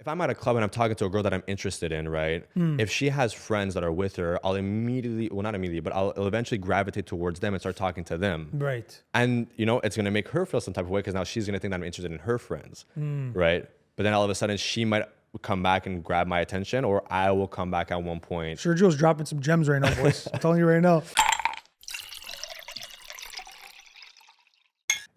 if I'm at a club and I'm talking to a girl that I'm interested in, right? If she has friends that are with her, I'll immediately, well, not immediately, but I'll eventually gravitate towards them and start talking to them. Right. And, you know, it's going to make her feel some type of way because now she's going to think that I'm interested in her friends, right? But then all of a sudden she might come back and grab my attention, or I will come back at one point. Sergio's dropping some gems right now, boys. I'm telling you right now.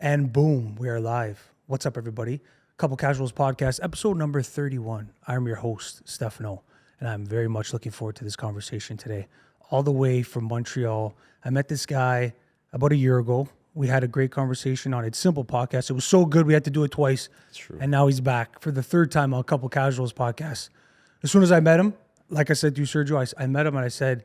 And boom, we are live. What's up, everybody? Couple Casuals Podcast, episode number 31. I'm your host, Stefano, and I'm very much looking forward to this conversation today. All the way from Montreal. I met this guy about a year ago. We had a great conversation on It's Simple podcast. It was so good, we had to do it twice. That's true. And now he's back for the third time on Couple Casuals Podcast. As soon as I met him, like I said to you, Sergio, I met him and I said,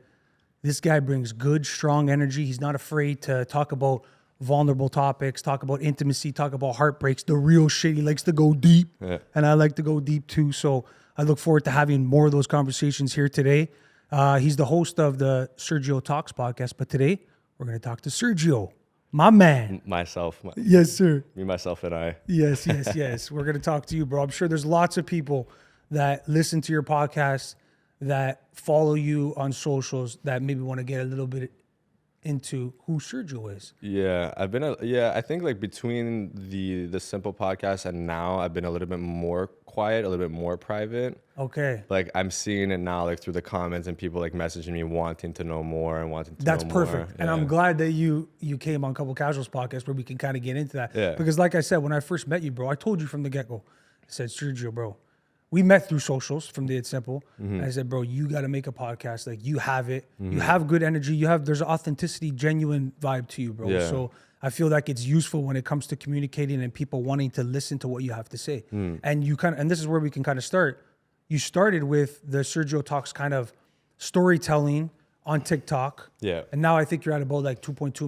this guy brings good, strong energy. He's not afraid to talk about vulnerable topics, talk about intimacy, talk about heartbreaks, the real shit. He likes to go deep, and I like to go deep too. So I look forward to having more of those conversations here today. He's the host of the Sergio Talks Podcast, but today we're going to talk to Sergio, my man. Yes, sir. Me, myself, and I. Yes. We're going to talk to you, bro. I'm sure there's lots of people that listen to your podcast, that follow you on socials, that maybe want to get a little bit into who Sergio is. Yeah, I think like between the Simple podcast and now, I've been a little bit more quiet, a little bit more private. Okay. Like I'm seeing it now, like through the comments and people like messaging me wanting to know more and wanting to That's know more. perfect. Yeah. And I'm glad that you came on Couple Casuals Podcast where we can kind of get into that. Yeah. Because like I said, when I first met you, bro, I told you from the get-go, I said, Sergio, bro, we met through socials from the It's Simple. And I said, bro, you got to make a podcast. Like you have it. You have good energy. There's an authenticity, genuine vibe to you, bro. Yeah. So I feel like it's useful when it comes to communicating and people wanting to listen to what you have to say. And and this is where we can kind of start. You started with the Sergio Talks kind of storytelling on TikTok. Yeah. And now I think you're at about like 2.2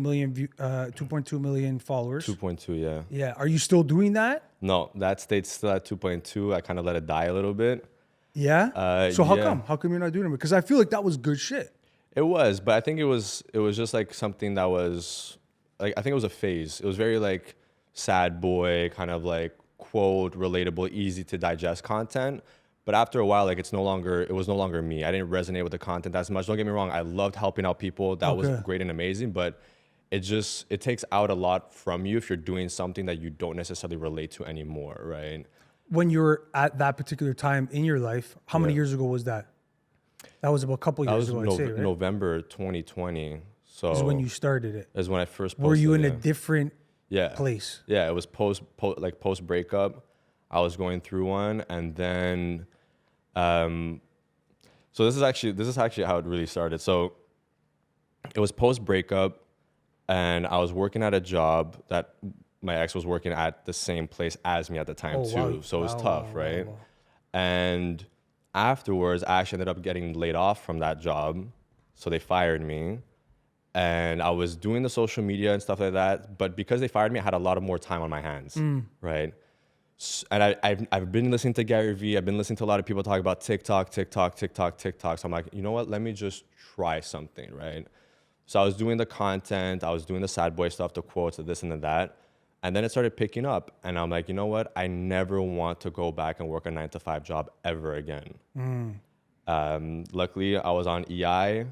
million followers. 2.2, yeah. Yeah. Are you still doing that? No, that stayed still at 2.2. I kind of let it die a little bit. Yeah. So how yeah. come? How come you're not doing it? Because I feel like that was good shit. It was, but I think it was just like something that was like, I think it was a phase. It was very like sad boy, kind of like quote, relatable, easy to digest content. But after a while, like it was no longer me. I didn't resonate with the content as much. Don't get me wrong. I loved helping out people. That was great and amazing, but it takes out a lot from you if you're doing something that you don't necessarily relate to anymore, right? When you were at that particular time in your life, how many years ago was that? That was about a couple years ago, I'd say, right? November 2020. So is when you started it. Is when I first posted. Were you in a different place? Yeah, it was post breakup. I was going through one, and then so this is actually how it really started. So it was post breakup, and I was working at a job that my ex was working at the same place as me at the time too. Wow. So it was tough, right? Wow. And afterwards, I actually ended up getting laid off from that job. So they fired me, and I was doing the social media and stuff like that. But because they fired me, I had a lot of more time on my hands, right? And I've been listening to Gary Vee. I've been listening to a lot of people talk about TikTok. So I'm like, you know what? Let me just try something, right? So I was doing the content. I was doing the sad boy stuff, the quotes, the this and the that. And then it started picking up. And I'm like, you know what? I never want to go back and work a 9-to-5 job ever again. Luckily, I was on EI.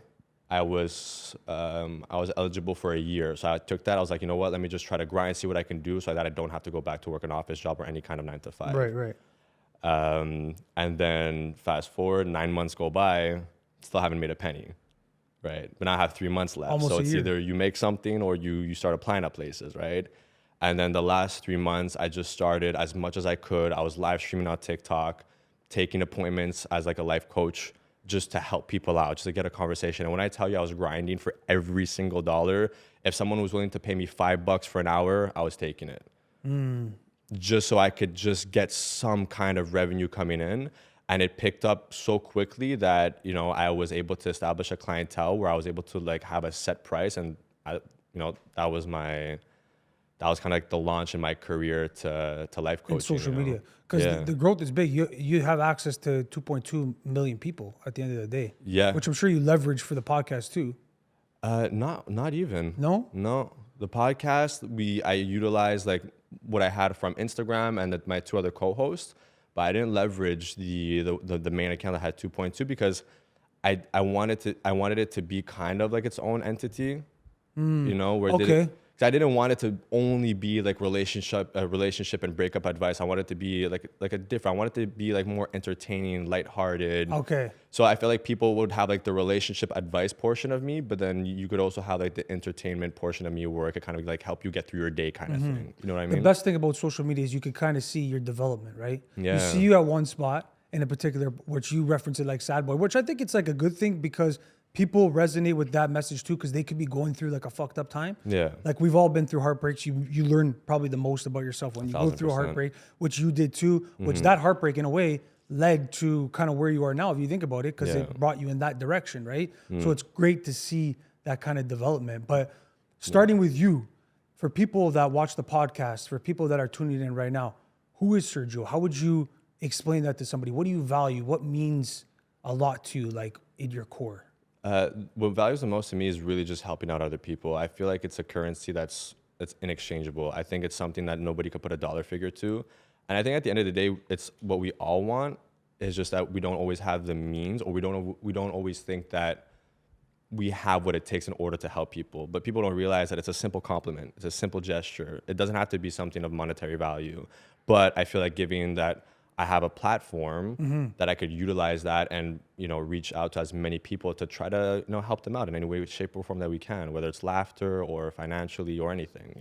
I was eligible for a year. So I took that. I was like, you know what? Let me just try to grind, see what I can do so that I don't have to go back to work an office job or any kind of 9-to-5. Right. And then fast forward, 9 months go by, still haven't made a penny, right? But now I have 3 months left. Almost so a it's year. either you make something or you start applying at places, right? And then the last 3 months, I just started as much as I could. I was live streaming on TikTok, taking appointments as like a life coach, just to help people out, just to get a conversation. And when I tell you I was grinding for every single dollar, if someone was willing to pay me $5 for an hour, I was taking it. Just so I could just get some kind of revenue coming in. And it picked up so quickly that, you know, I was able to establish a clientele where I was able to like have a set price. And that was kind of like the launch in my career to life coaching. In social media. Because the growth is big. You have access to 2.2 million people at the end of the day. Yeah. Which I'm sure you leverage for the podcast too. Not even. No? The podcast, I utilized like what I had from Instagram and my two other co-hosts. but I didn't leverage the main account that had 2.2 because I wanted it to be kind of like its own entity, where Okay. because I didn't want it to only be like relationship and breakup advice. I wanted it to be like a different. I wanted it to be like more entertaining, lighthearted. Okay. So I feel like people would have like the relationship advice portion of me, but then you could also have like the entertainment portion of me where it could kind of like help you get through your day kind of thing. You know what I mean? The best thing about social media is you can kind of see your development, right? Yeah. You see you at one spot in a particular, which you reference it like sad boy, which I think it's like a good thing because people resonate with that message too, because they could be going through like a fucked up time. Yeah. Like we've all been through heartbreaks. You learn probably the most about yourself when you go through a 1000%. heartbreak, which you did too, which that heartbreak in a way led to kind of where you are now, if you think about it, because it brought you in that direction, right? So it's great to see that kind of development. But starting with you, for people that watch the podcast, for people that are tuning in right now, who is Sergio? How would you explain that to somebody? What do you value? What means a lot to you, like in your core? What values the most to me is really just helping out other people. I feel like it's a currency that's inexchangeable. I think it's something that nobody could put a dollar figure to. And I think at the end of the day, it's what we all want. Is just that we don't always have the means, or we don't always think that we have what it takes in order to help people. But people don't realize that it's a simple compliment. It's a simple gesture. It doesn't have to be something of monetary value. But I feel like giving that I have a platform that I could utilize that and, reach out to as many people to try to, help them out in any way, shape, or form that we can, whether it's laughter or financially or anything,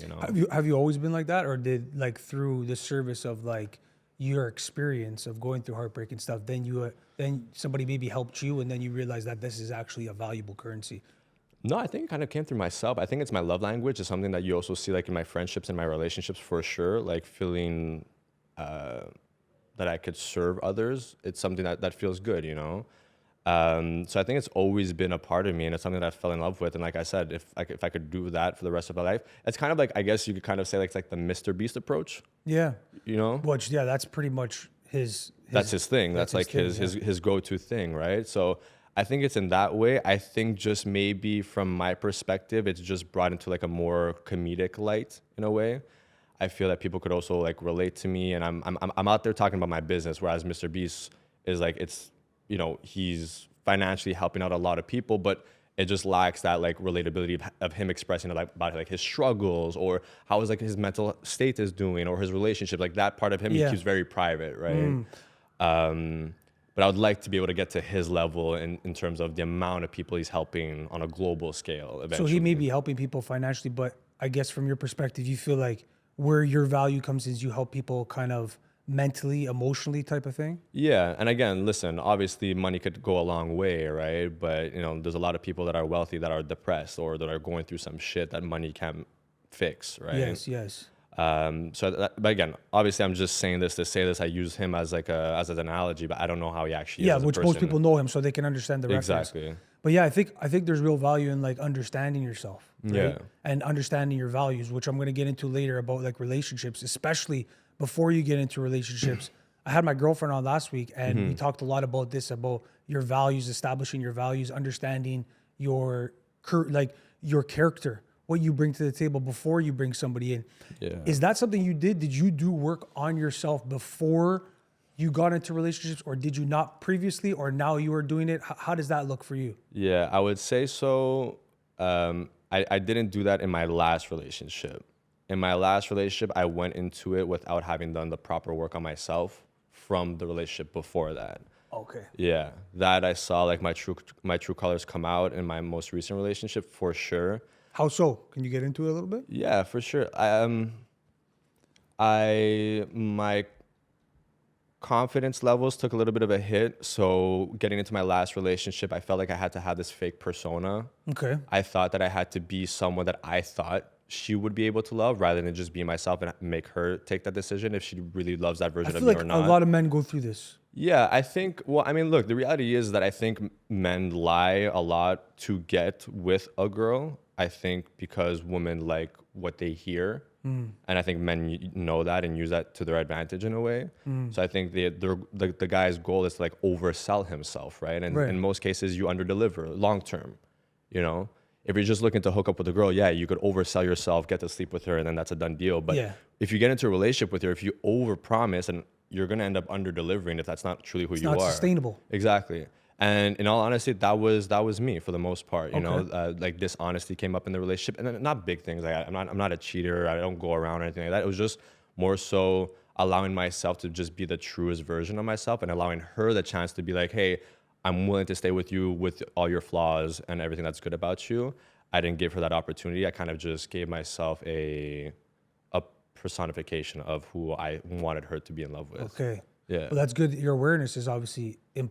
Have you always been like that, or did like through the service of like your experience of going through heartbreak and stuff, then somebody maybe helped you, and then you realize that this is actually a valuable currency? No, I think it kind of came through myself. I think it's my love language. It's something that you also see like in my friendships and my relationships for sure, like feeling that I could serve others. It's something that feels good, So I think it's always been a part of me, and it's something that I fell in love with. And like I said, if I could do that for the rest of my life, it's kind of like, I guess you could kind of say like it's like the Mr. Beast approach. Yeah. Which that's pretty much his that's his thing. That's like his go-to thing, right? So I think it's in that way. I think just maybe from my perspective, it's just brought into like a more comedic light in a way. I feel that people could also like relate to me, and I'm out there talking about my business, whereas Mr. Beast is like, it's, he's financially helping out a lot of people, but it just lacks that like relatability of him expressing about like his struggles or how his mental state is doing or his relationship. Like that part of him, he keeps very private, right? But I would like to be able to get to his level in terms of the amount of people he's helping on a global scale eventually. So he may be helping people financially, but I guess from your perspective, you feel like where your value comes is you help people kind of mentally, emotionally type of thing? Yeah. And again, listen, obviously money could go a long way, right? But, there's a lot of people that are wealthy that are depressed or that are going through some shit that money can't fix, right? Yes. But again, obviously I'm just saying this to say this. I use him as like as an analogy, but I don't know how he actually is as a which person. most people know him so they can understand the reference. Exactly. But yeah, I think there's real value in like understanding yourself, right? Yeah. And understanding your values, which I'm going to get into later about like relationships, especially before you get into relationships. I had my girlfriend on last week, and we talked a lot about this, about your values, establishing your values, understanding your character, what you bring to the table before you bring somebody in. Yeah. Is that something you did? Did you do work on yourself before you got into relationships, or did you not previously, or now you are doing it? How does that look for you? Yeah, I would say so. I didn't do that in my last relationship. In my last relationship, I went into it without having done the proper work on myself from the relationship before that. Okay. Yeah, that I saw like my true colors come out in my most recent relationship for sure. How so? Can you get into it a little bit? Yeah, for sure. My confidence levels took a little bit of a hit. So getting into my last relationship, I felt like I had to have this fake persona. Okay. I thought that I had to be someone that I thought she would be able to love rather than just be myself and make her take that decision if she really loves that version of me or not. A lot of men go through this. Yeah, I think, look, the reality is that I think men lie a lot to get with a girl. I think because women like what they hear. And I think men know that and use that to their advantage in a way. So I think the guy's goal is to like oversell himself, right? And in most cases, you underdeliver long term, If you're just looking to hook up with a girl, yeah, you could oversell yourself, get to sleep with her, and then that's a done deal. But if you get into a relationship with her, if you overpromise and you're going to end up under delivering if that's not truly who It's you not are. sustainable. Exactly. And in all honesty, that was me for the most part. You Okay. know, like dishonesty came up in the relationship, and then not big things. Like I'm not a cheater. I don't go around or anything like that. It was just more so allowing myself to just be the truest version of myself, and allowing her the chance to be like, hey, I'm willing to stay with you with all your flaws and everything that's good about you. I didn't give her that opportunity. I kind of just gave myself a personification of who I wanted her to be in love with. Okay. Yeah. Well, that's good. Your awareness is obviously in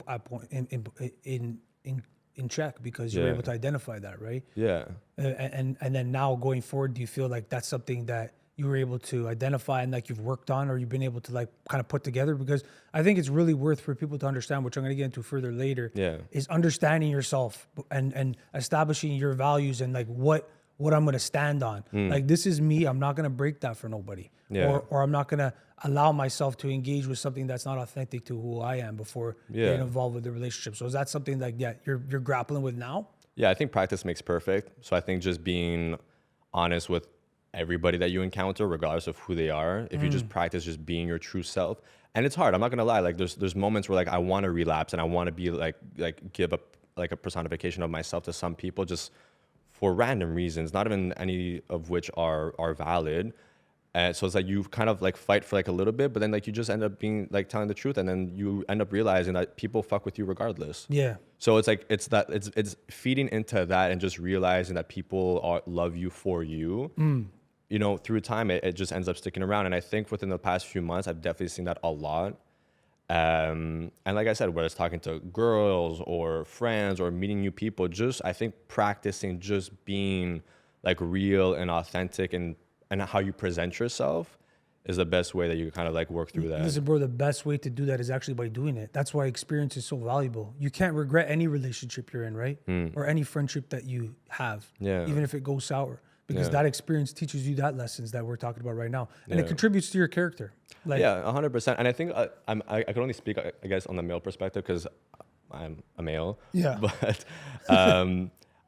check because you're Yeah. able to identify that, right? Yeah. And then now going forward, do you feel like that's something that you were able to identify and like you've worked on, or you've been able to like kind of put together? Because I think it's really worth for people to understand, which I'm going to get into further later. Yeah. Is understanding yourself and establishing your values and like what I'm going to stand on. Like, this is me. I'm not going to break that for nobody. Yeah. Or I'm not going to allow myself to engage with something that's not authentic to who I am before getting involved with the relationship. So is that something like you're grappling with now? Yeah, I think practice makes perfect. So I think just being honest with everybody that you encounter, regardless of who they are, if you just practice just being your true self. And it's hard. I'm not gonna lie. Like there's moments where like I want to relapse and I want to be like give up like a personification of myself to some people just for random reasons, not even any of which are valid. And so it's like you kind of like fight for like a little bit, but then like you just end up being like telling the truth, and then you end up realizing that people fuck with you regardless. Yeah. So it's like it's feeding into that and just realizing that people love you for you. You know, through time, it just ends up sticking around. And I think within the past few months, I've definitely seen that a lot. And like I said, whether it's talking to girls or friends or meeting new people, just I think practicing just being like real and authentic and how you present yourself is the best way that you kind of like work through that. Listen, bro, the best way to do that is actually by doing it. That's why experience is so valuable. You can't regret any relationship you're in, right? Or any friendship that you have, even if it goes sour. Because that experience teaches you that lessons that we're talking about right now. And it contributes to your character. Like, 100%. And I think I can only speak, I guess, on the male perspective because I'm a male. Yeah. But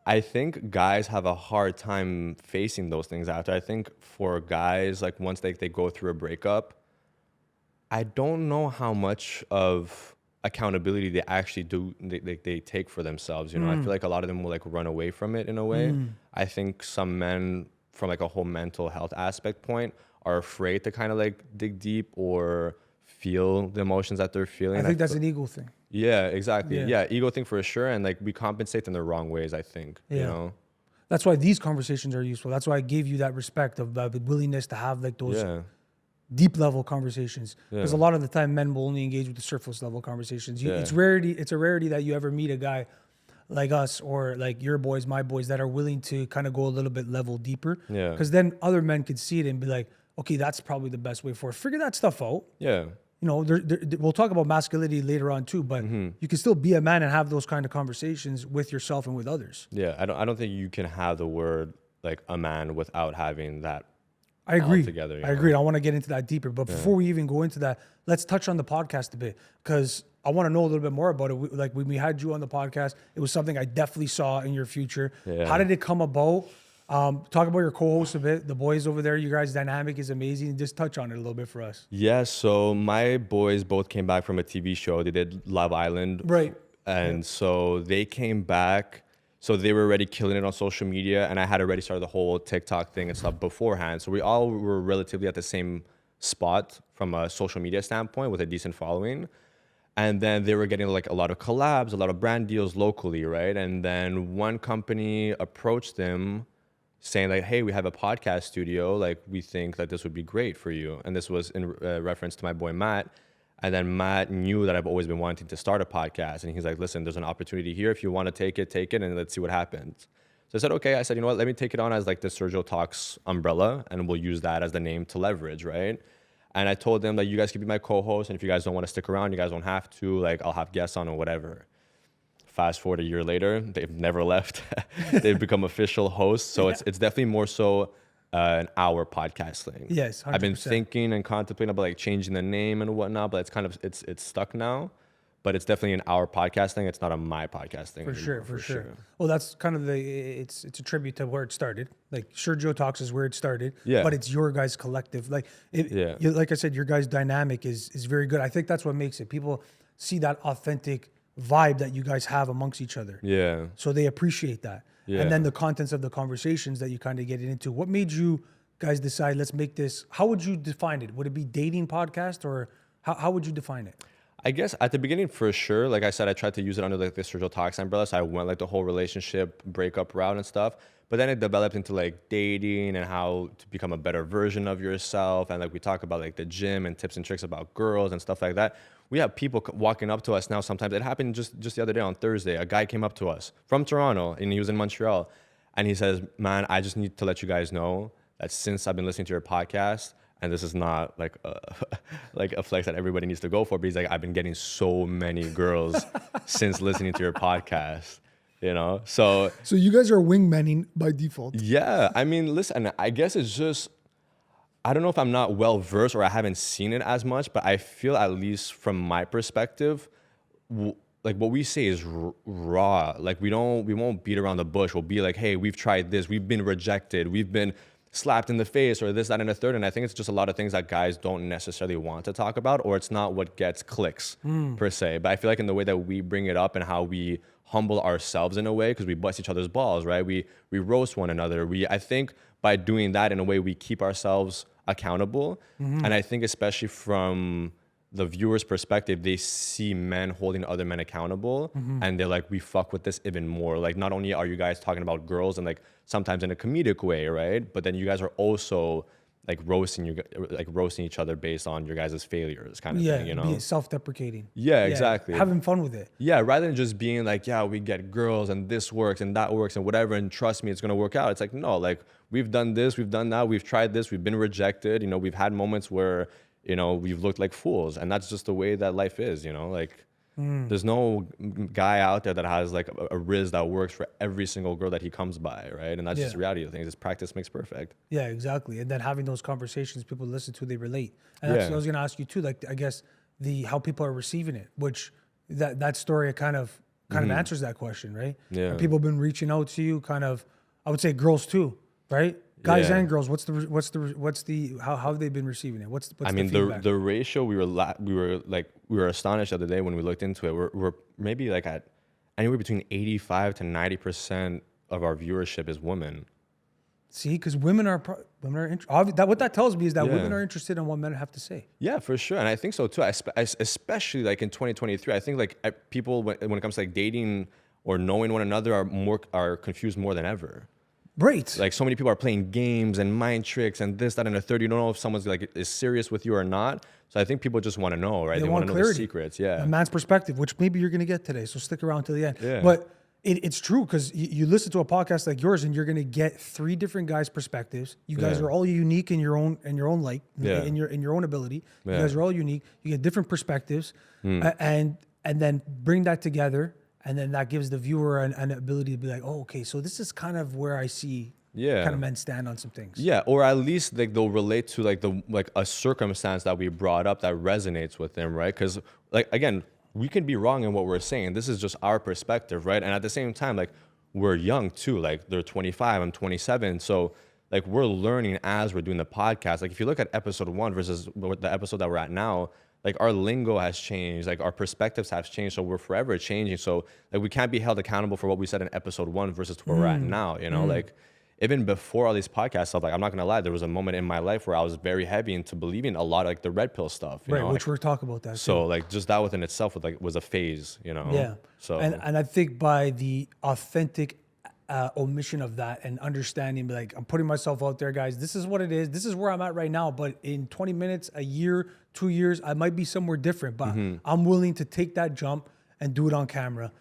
I think guys have a hard time facing those things after. I think for guys, like once they go through a breakup, I don't know how much of accountability they actually they take for themselves. You know, I feel like a lot of them will like run away from it in a way. I think some men from like a whole mental health aspect point are afraid to kind of like dig deep or feel the emotions that they're feeling. I think that's an ego thing. Yeah, exactly. Yeah, ego thing for sure. And like we compensate in the wrong ways, I think. You know? That's why these conversations are useful. That's why I gave you that respect of the willingness to have like those deep level conversations. Because a lot of the time men will only engage with the surface level conversations. It's a rarity that you ever meet a guy like us or like your boys, my boys, that are willing to kind of go a little bit level deeper. Yeah. Because then other men could see it and be like, okay, that's probably the best way forward. Figure that stuff out. Yeah. You know, we'll talk about masculinity later on too, but you can still be a man and have those kind of conversations with yourself and with others. Yeah, I don't think you can have the word like a man without having that. I agree. Together, I agree. I want to get into that deeper, but before we even go into that, let's touch on the podcast a bit because I want to know a little bit more about it. Like when we had you on the podcast, it was something I definitely saw in your future. Yeah. How did it come about? Talk about your co-host a bit. The boys over there, you guys' dynamic is amazing. Just touch on it a little bit for us. Yeah, so my boys both came back from a TV show. They did Love Island. Right. And so they came back. So they were already killing it on social media. And I had already started the whole TikTok thing and stuff beforehand. So we all were relatively at the same spot from a social media standpoint with a decent following. And then they were getting like a lot of collabs, a lot of brand deals locally, right? And then one company approached them saying like, hey, we have a podcast studio. Like, we think that this would be great for you. And this was in reference to my boy, Matt. And then Matt knew that I've always been wanting to start a podcast. And he's like, listen, there's an opportunity here. If you want to take it, and let's see what happens. So I said, okay. I said, you know what? Let me take it on as like the Sergio Talks umbrella, and we'll use that as the name to leverage, right? And I told them that you guys can be my co-host. And if you guys don't want to stick around, you guys don't have to. Like, I'll have guests on or whatever. Fast forward a year later, they've never left. They've become official hosts. So it's definitely more so an hour podcast thing. Yes, 100%. I've been thinking and contemplating about like changing the name and whatnot, but it's kind of it's stuck now. but it's definitely in our podcast thing. It's not on my podcast thing. For anymore, sure. Well, that's kind of it's a tribute to where it started. Like Sergio Talks is where it started, but it's your guys' collective. Like like I said, your guys' dynamic is very good. I think that's what makes it. People see that authentic vibe that you guys have amongst each other. Yeah. So they appreciate that. Yeah. And then the contents of the conversations that you kind of get into. What made you guys decide, let's make this, how would you define it? Would it be dating podcast, or how would you define it? I guess at the beginning, for sure, like I said, I tried to use it under like the Sergio Talks umbrella. So I went like the whole relationship breakup route and stuff. But then it developed into like dating and how to become a better version of yourself. And like we talk about like the gym and tips and tricks about girls and stuff like that. We have people walking up to us now sometimes. It happened just the other day on Thursday. A guy came up to us from Toronto and he was in Montreal. And he says, man, I just need to let you guys know that since I've been listening to your podcast, and this is not like a flex that everybody needs to go for, but he's like, I've been getting so many girls since listening to your podcast, you know? So you guys are wingmenning by default. Yeah. I mean, listen, I guess it's just, I don't know if I'm not well versed or I haven't seen it as much, but I feel, at least from my perspective, like what we say is raw. Like we won't beat around the bush. We'll be like, hey, we've tried this. We've been rejected. We've been slapped in the face, or this, that, and the third. And I think it's just a lot of things that guys don't necessarily want to talk about, or it's not what gets clicks per se. But I feel like in the way that we bring it up and how we humble ourselves in a way, because we bust each other's balls, right? We roast one another. I think by doing that, in a way, we keep ourselves accountable. And I think especially from the viewer's perspective, they see men holding other men accountable, and they're like, we fuck with this even more. Like, not only are you guys talking about girls and like sometimes in a comedic way, right? But then you guys are also like roasting each other based on your guys' failures, kind of thing, you know? Being self-deprecating. Yeah, exactly. Having fun with it. Yeah, rather than just being like, yeah, we get girls and this works and that works and whatever, and trust me, it's gonna work out. It's like, no, like we've done this, we've done that, we've tried this, we've been rejected, you know, we've had moments where, you know, we've looked like fools, and that's just the way that life is, you know, like there's no guy out there that has like a riz that works for every single girl that he comes by, right? And that's just the reality of things. It's practice makes perfect. Yeah, exactly. And then having those conversations, people listen to, they relate. And that's what I was gonna ask you too, like, I guess how people are receiving it, which that story kind of answers that question, right? Yeah. And people have been reaching out to you, kind of, I would say girls too, right? Guys and girls, how have they been receiving it? What's I mean, the feedback? the ratio, we were astonished the other day when we looked into it. We're maybe like at anywhere between 85 to 90% of our viewership is women. See, because women are interested. What that tells me is that women are interested in what men have to say. Yeah, for sure, and I think so too. Especially like in 2023, I think like people when it comes to like dating or knowing one another are confused more than ever. Right. Like so many people are playing games and mind tricks and this, that, and the third. You don't know if someone's like is serious with you or not. So I think people just want to know, right? They want to know the secrets. Yeah. A man's perspective, which maybe you're going to get today. So stick around till the end. Yeah. But it's true, because you listen to a podcast like yours and you're going to get 3 different guys' perspectives. You guys are all unique in your own light, in your own ability. You guys are all unique. You get different perspectives, and then bring that together. And then that gives the viewer an ability to be like, oh, okay, so this is kind of where I see kind of men stand on some things. Yeah, or at least like they'll relate to like a circumstance that we brought up that resonates with them, right? Because like again, we can be wrong in what we're saying. This is just our perspective, right? And at the same time, like we're young too. Like they're 25, I'm 27, so like we're learning as we're doing the podcast. Like if you look at episode 1 versus the episode that we're at now, like our lingo has changed, like our perspectives have changed, so we're forever changing. So like we can't be held accountable for what we said in episode 1 versus where we're at now, you know? Like even before all these podcast stuff, like I'm not gonna lie, there was a moment in my life where I was very heavy into believing a lot of like the red pill stuff, you know? Which we're talking about that. So like just that within itself was a phase, you know? Yeah. So and I think by the authentic omission of that and understanding, like, I'm putting myself out there, guys, this is what it is, this is where I'm at right now, but in 20 minutes, a year, 2 years, I might be somewhere different, but I'm willing to take that jump and do it on camera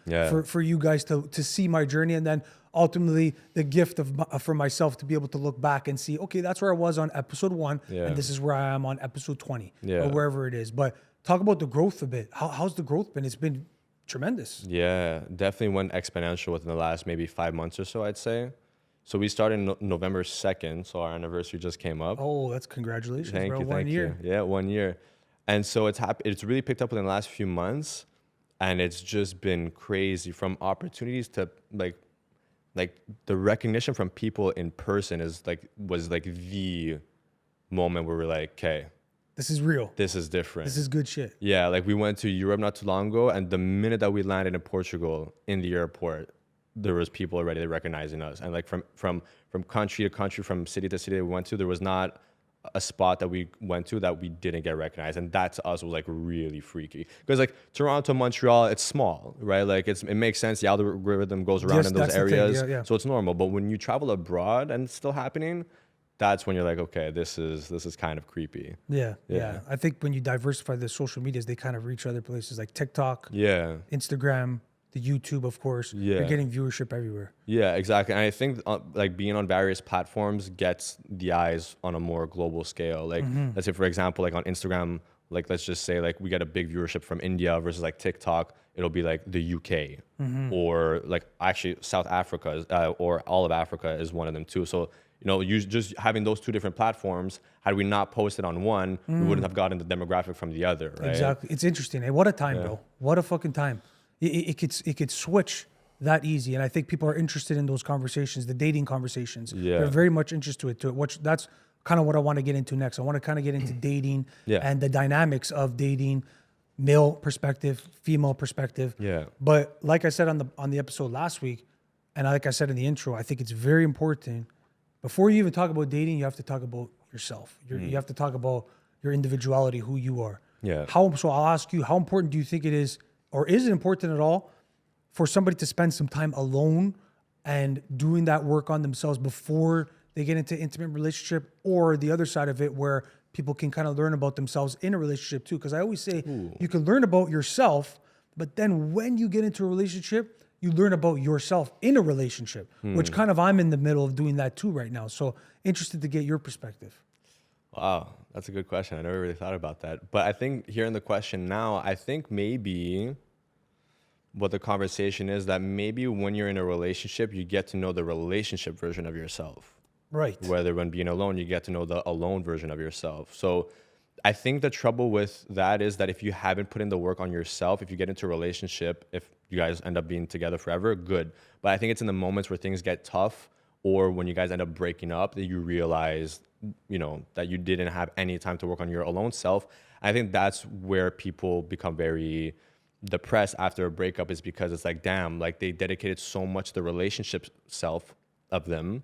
for you guys to see my journey, and then ultimately the gift for myself to be able to look back and see, okay, that's where I was on episode 1, and this is where I am on episode 20 or wherever it is. But talk about the growth a bit. How's the growth been? It's been tremendous. Yeah, definitely went exponential within the last maybe 5 months or so, I'd say. So we started November 2nd, so our anniversary just came up. Oh, that's congratulations, thank bro. you, 1 year. Yeah, 1 year. And so it's really picked up within the last few months. And it's just been crazy, from opportunities to like the recognition from people in person was like the moment where we're like, okay, This is real. this is different. This is good shit. Yeah, like we went to Europe not too long ago, and the minute that we landed in Portugal in the airport, there was people already recognizing us. And like from country to country, from city to city that we went to, there was not a spot that we went to that we didn't get recognized. And that to us was like really freaky. Because like Toronto, Montreal, it's small, right? Like it makes sense. The algorithm goes around Yes, in those that's the thing. areas. Yeah. So it's normal. But when you travel abroad and it's still happening, that's when you're like, okay, this is kind of creepy. Yeah. I think when you diversify the social medias, they kind of reach other places like TikTok, Yeah. Instagram, the YouTube, of course. Yeah. You're getting viewership everywhere. Yeah, exactly. And I think like being on various platforms gets the eyes on a more global scale. Like let's say, for example, like on Instagram, like let's just say like we get a big viewership from India versus like TikTok, it'll be like the UK or like actually South Africa or all of Africa is one of them too. So, you know, you just having those two different platforms, had we not posted on one, we wouldn't have gotten the demographic from the other, right? Exactly. It's interesting. Hey, what a time, bro. What a fucking time. It could switch that easy. And I think people are interested in those conversations, the dating conversations. Yeah. They're very much interested to it, which that's kind of what I want to get into next. I want to kind of get into dating and the dynamics of dating, male perspective, female perspective. Yeah. But like I said on the episode last week, and like I said in the intro, I think it's very important. Before you even talk about dating, you have to talk about yourself. You have to talk about your individuality, who you are. Yeah. So I'll ask you, how important do you think it is, or is it important at all, for somebody to spend some time alone and doing that work on themselves before they get into intimate relationship, or the other side of it where people can kind of learn about themselves in a relationship too? Because I always say you can learn about yourself, but then when you get into a relationship, you learn about yourself in a relationship, which kind of I'm in the middle of doing that too right now. So interested to get your perspective. Wow, that's a good question. I never really thought about that. But I think hearing the question now, I think maybe what the conversation is that maybe when you're in a relationship, you get to know the relationship version of yourself. Right. Whether when being alone, you get to know the alone version of yourself. So I think the trouble with that is that if you haven't put in the work on yourself, if you get into a relationship, if you guys end up being together forever, good. But I think it's in the moments where things get tough or when you guys end up breaking up that you realize, you know, that you didn't have any time to work on your alone self. I think that's where people become very depressed after a breakup, is because it's like, damn, like they dedicated so much to the relationship self of them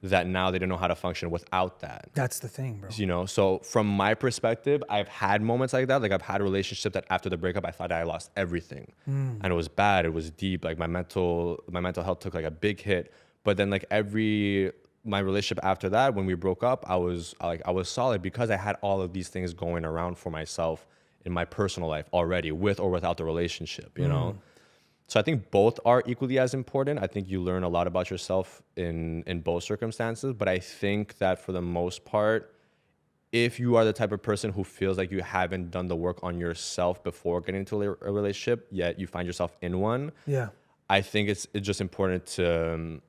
that now they don't know how to function without that. That's the thing, bro. You know, so from my perspective, I've had moments like that. Like I've had relationships that after the breakup, I thought I lost everything, and it was bad. It was deep. Like my mental health took like a big hit. But then like my relationship after that, when we broke up, I was solid because I had all of these things going around for myself in my personal life already, with or without the relationship. You know. So I think both are equally as important. I think you learn a lot about yourself in both circumstances. But I think that for the most part, if you are the type of person who feels like you haven't done the work on yourself before getting into a relationship, yet you find yourself in one, I think it's just important to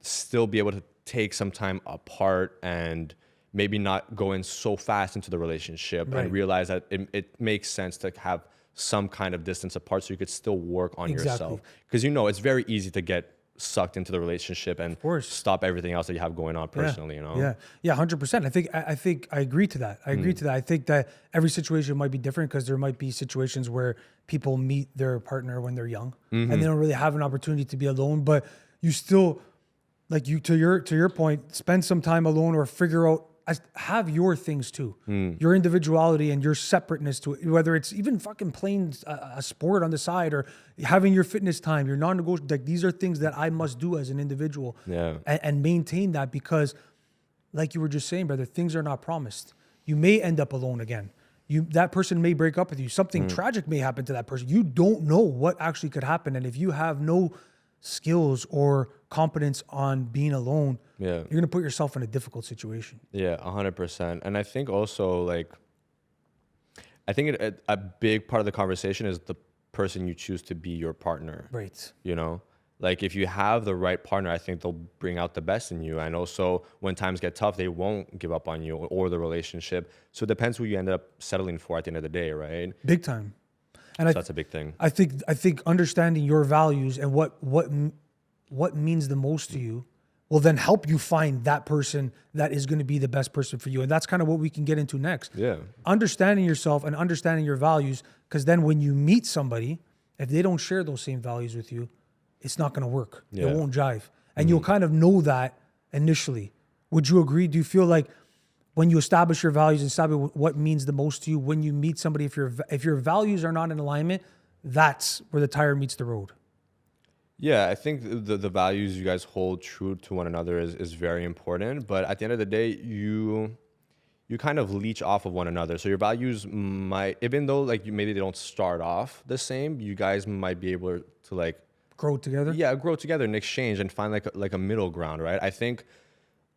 still be able to take some time apart and maybe not go in so fast into the relationship and realize that it makes sense to have some kind of distance apart so you could still work on yourself. Because, you know, it's very easy to get sucked into the relationship and stop everything else that you have going on personally, you know? Yeah, 100%. I think I agree to that. I think that every situation might be different, because there might be situations where people meet their partner when they're young and they don't really have an opportunity to be alone, but you still, like, you to your point, spend some time alone or figure out, have your things too, your individuality and your separateness to it, whether it's even fucking playing a sport on the side or having your fitness time, your non-negotiable. Like, these are things that I must do as an individual, and maintain that, because like you were just saying, brother, things are not promised. You may end up alone again. That person may break up with you. Something tragic may happen to that person. You don't know what actually could happen. And if you have no skills or competence on being alone, you're going to put yourself in a difficult situation. Yeah, 100%. And I think also, like, a big part of the conversation is the person you choose to be your partner. Right. You know, like if you have the right partner, I think they'll bring out the best in you. And also when times get tough, they won't give up on you or the relationship. So it depends who you end up settling for at the end of the day, right? Big time. And So that's a big thing. I think understanding your values and what means the most to you will then help you find that person that is going to be the best person for you. And that's kind of what we can get into next. Yeah. Understanding yourself and understanding your values, because then when you meet somebody, if they don't share those same values with you, it's not going to work. Yeah. It won't jive. And you'll kind of know that initially. Would you agree? Do you feel like when you establish your values and establish what means the most to you, when you meet somebody, if your values are not in alignment, that's where the tire meets the road? Yeah, I think the values you guys hold true to one another is very important. But at the end of the day, you kind of leech off of one another. So your values might, even though like maybe they don't start off the same, you guys might be able to like Grow together? Yeah, grow together and exchange and find like a middle ground, right? I think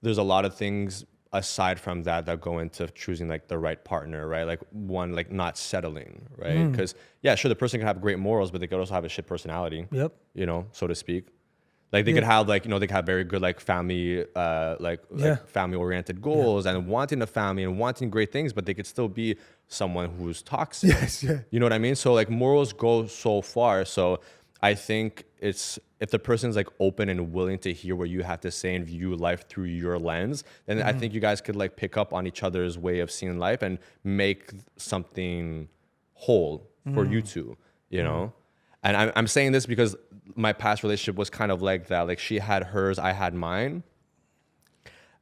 there's a lot of things aside from that go into choosing like the right partner, right? Like one, like not settling, right? Because yeah, sure, the person can have great morals, but they could also have a shit personality. Yep. You know, so to speak. Like they could have like, you know, they could have very good like family, like family oriented goals and wanting a family and wanting great things, but they could still be someone who's toxic. Yes, yeah. You know what I mean? So like morals go so far. So I think it's if the person's like open and willing to hear what you have to say and view life through your lens, then I think you guys could like pick up on each other's way of seeing life and make something whole for you two, you know? And I'm saying this because my past relationship was kind of like that. Like she had hers, I had mine.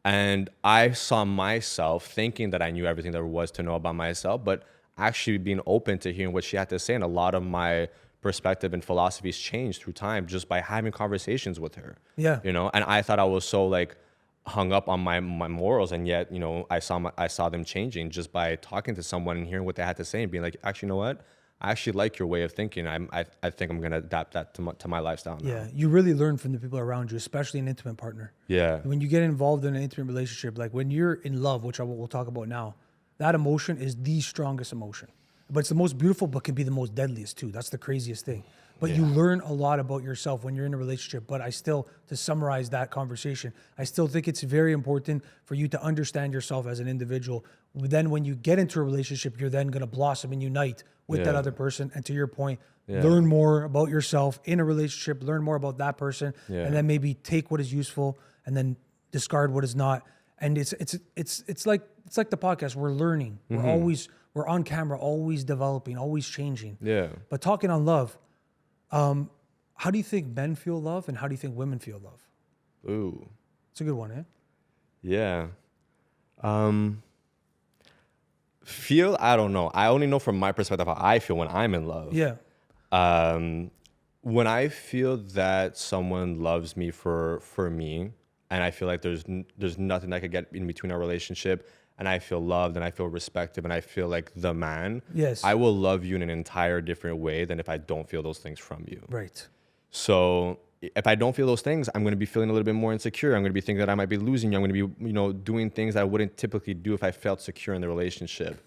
And I saw myself thinking that I knew everything there was to know about myself, but actually being open to hearing what she had to say. And a lot of my perspective and philosophies changed through time just by having conversations with her. Yeah. You know, and I thought I was so like hung up on my morals, and yet, you know, I saw them changing just by talking to someone and hearing what they had to say and being like, actually, you know what? I actually like your way of thinking. I think I'm gonna adapt that to my lifestyle now. Yeah, you really learn from the people around you, especially an intimate partner. Yeah. When you get involved in an intimate relationship, like when you're in love, which we'll talk about now, that emotion is the strongest emotion. But it's the most beautiful, but can be the most deadliest too. That's the craziest thing. But you learn a lot about yourself when you're in a relationship. But I still, to summarize that conversation, I still think it's very important for you to understand yourself as an individual. Then when you get into a relationship, you're then going to blossom and unite with that other person. And to your point, learn more about yourself in a relationship, learn more about that person, and then maybe take what is useful and then discard what is not. And it's like the podcast. We're learning. We're on camera, always developing, always changing. Yeah. But talking on love, how do you think men feel love and how do you think women feel love? Ooh. It's a good one, eh? Yeah. Feel, I don't know. I only know from my perspective how I feel when I'm in love. Yeah. When I feel that someone loves me for me, and I feel like there's nothing that could get in between our relationship, and I feel loved and I feel respected and I feel like the man, Yes. I will love you in an entire different way than if I don't feel those things from you. Right. So if I don't feel those things, I'm going to be feeling a little bit more insecure. I'm going to be thinking that I might be losing you. I'm going to be, you know, doing things that I wouldn't typically do if I felt secure in the relationship.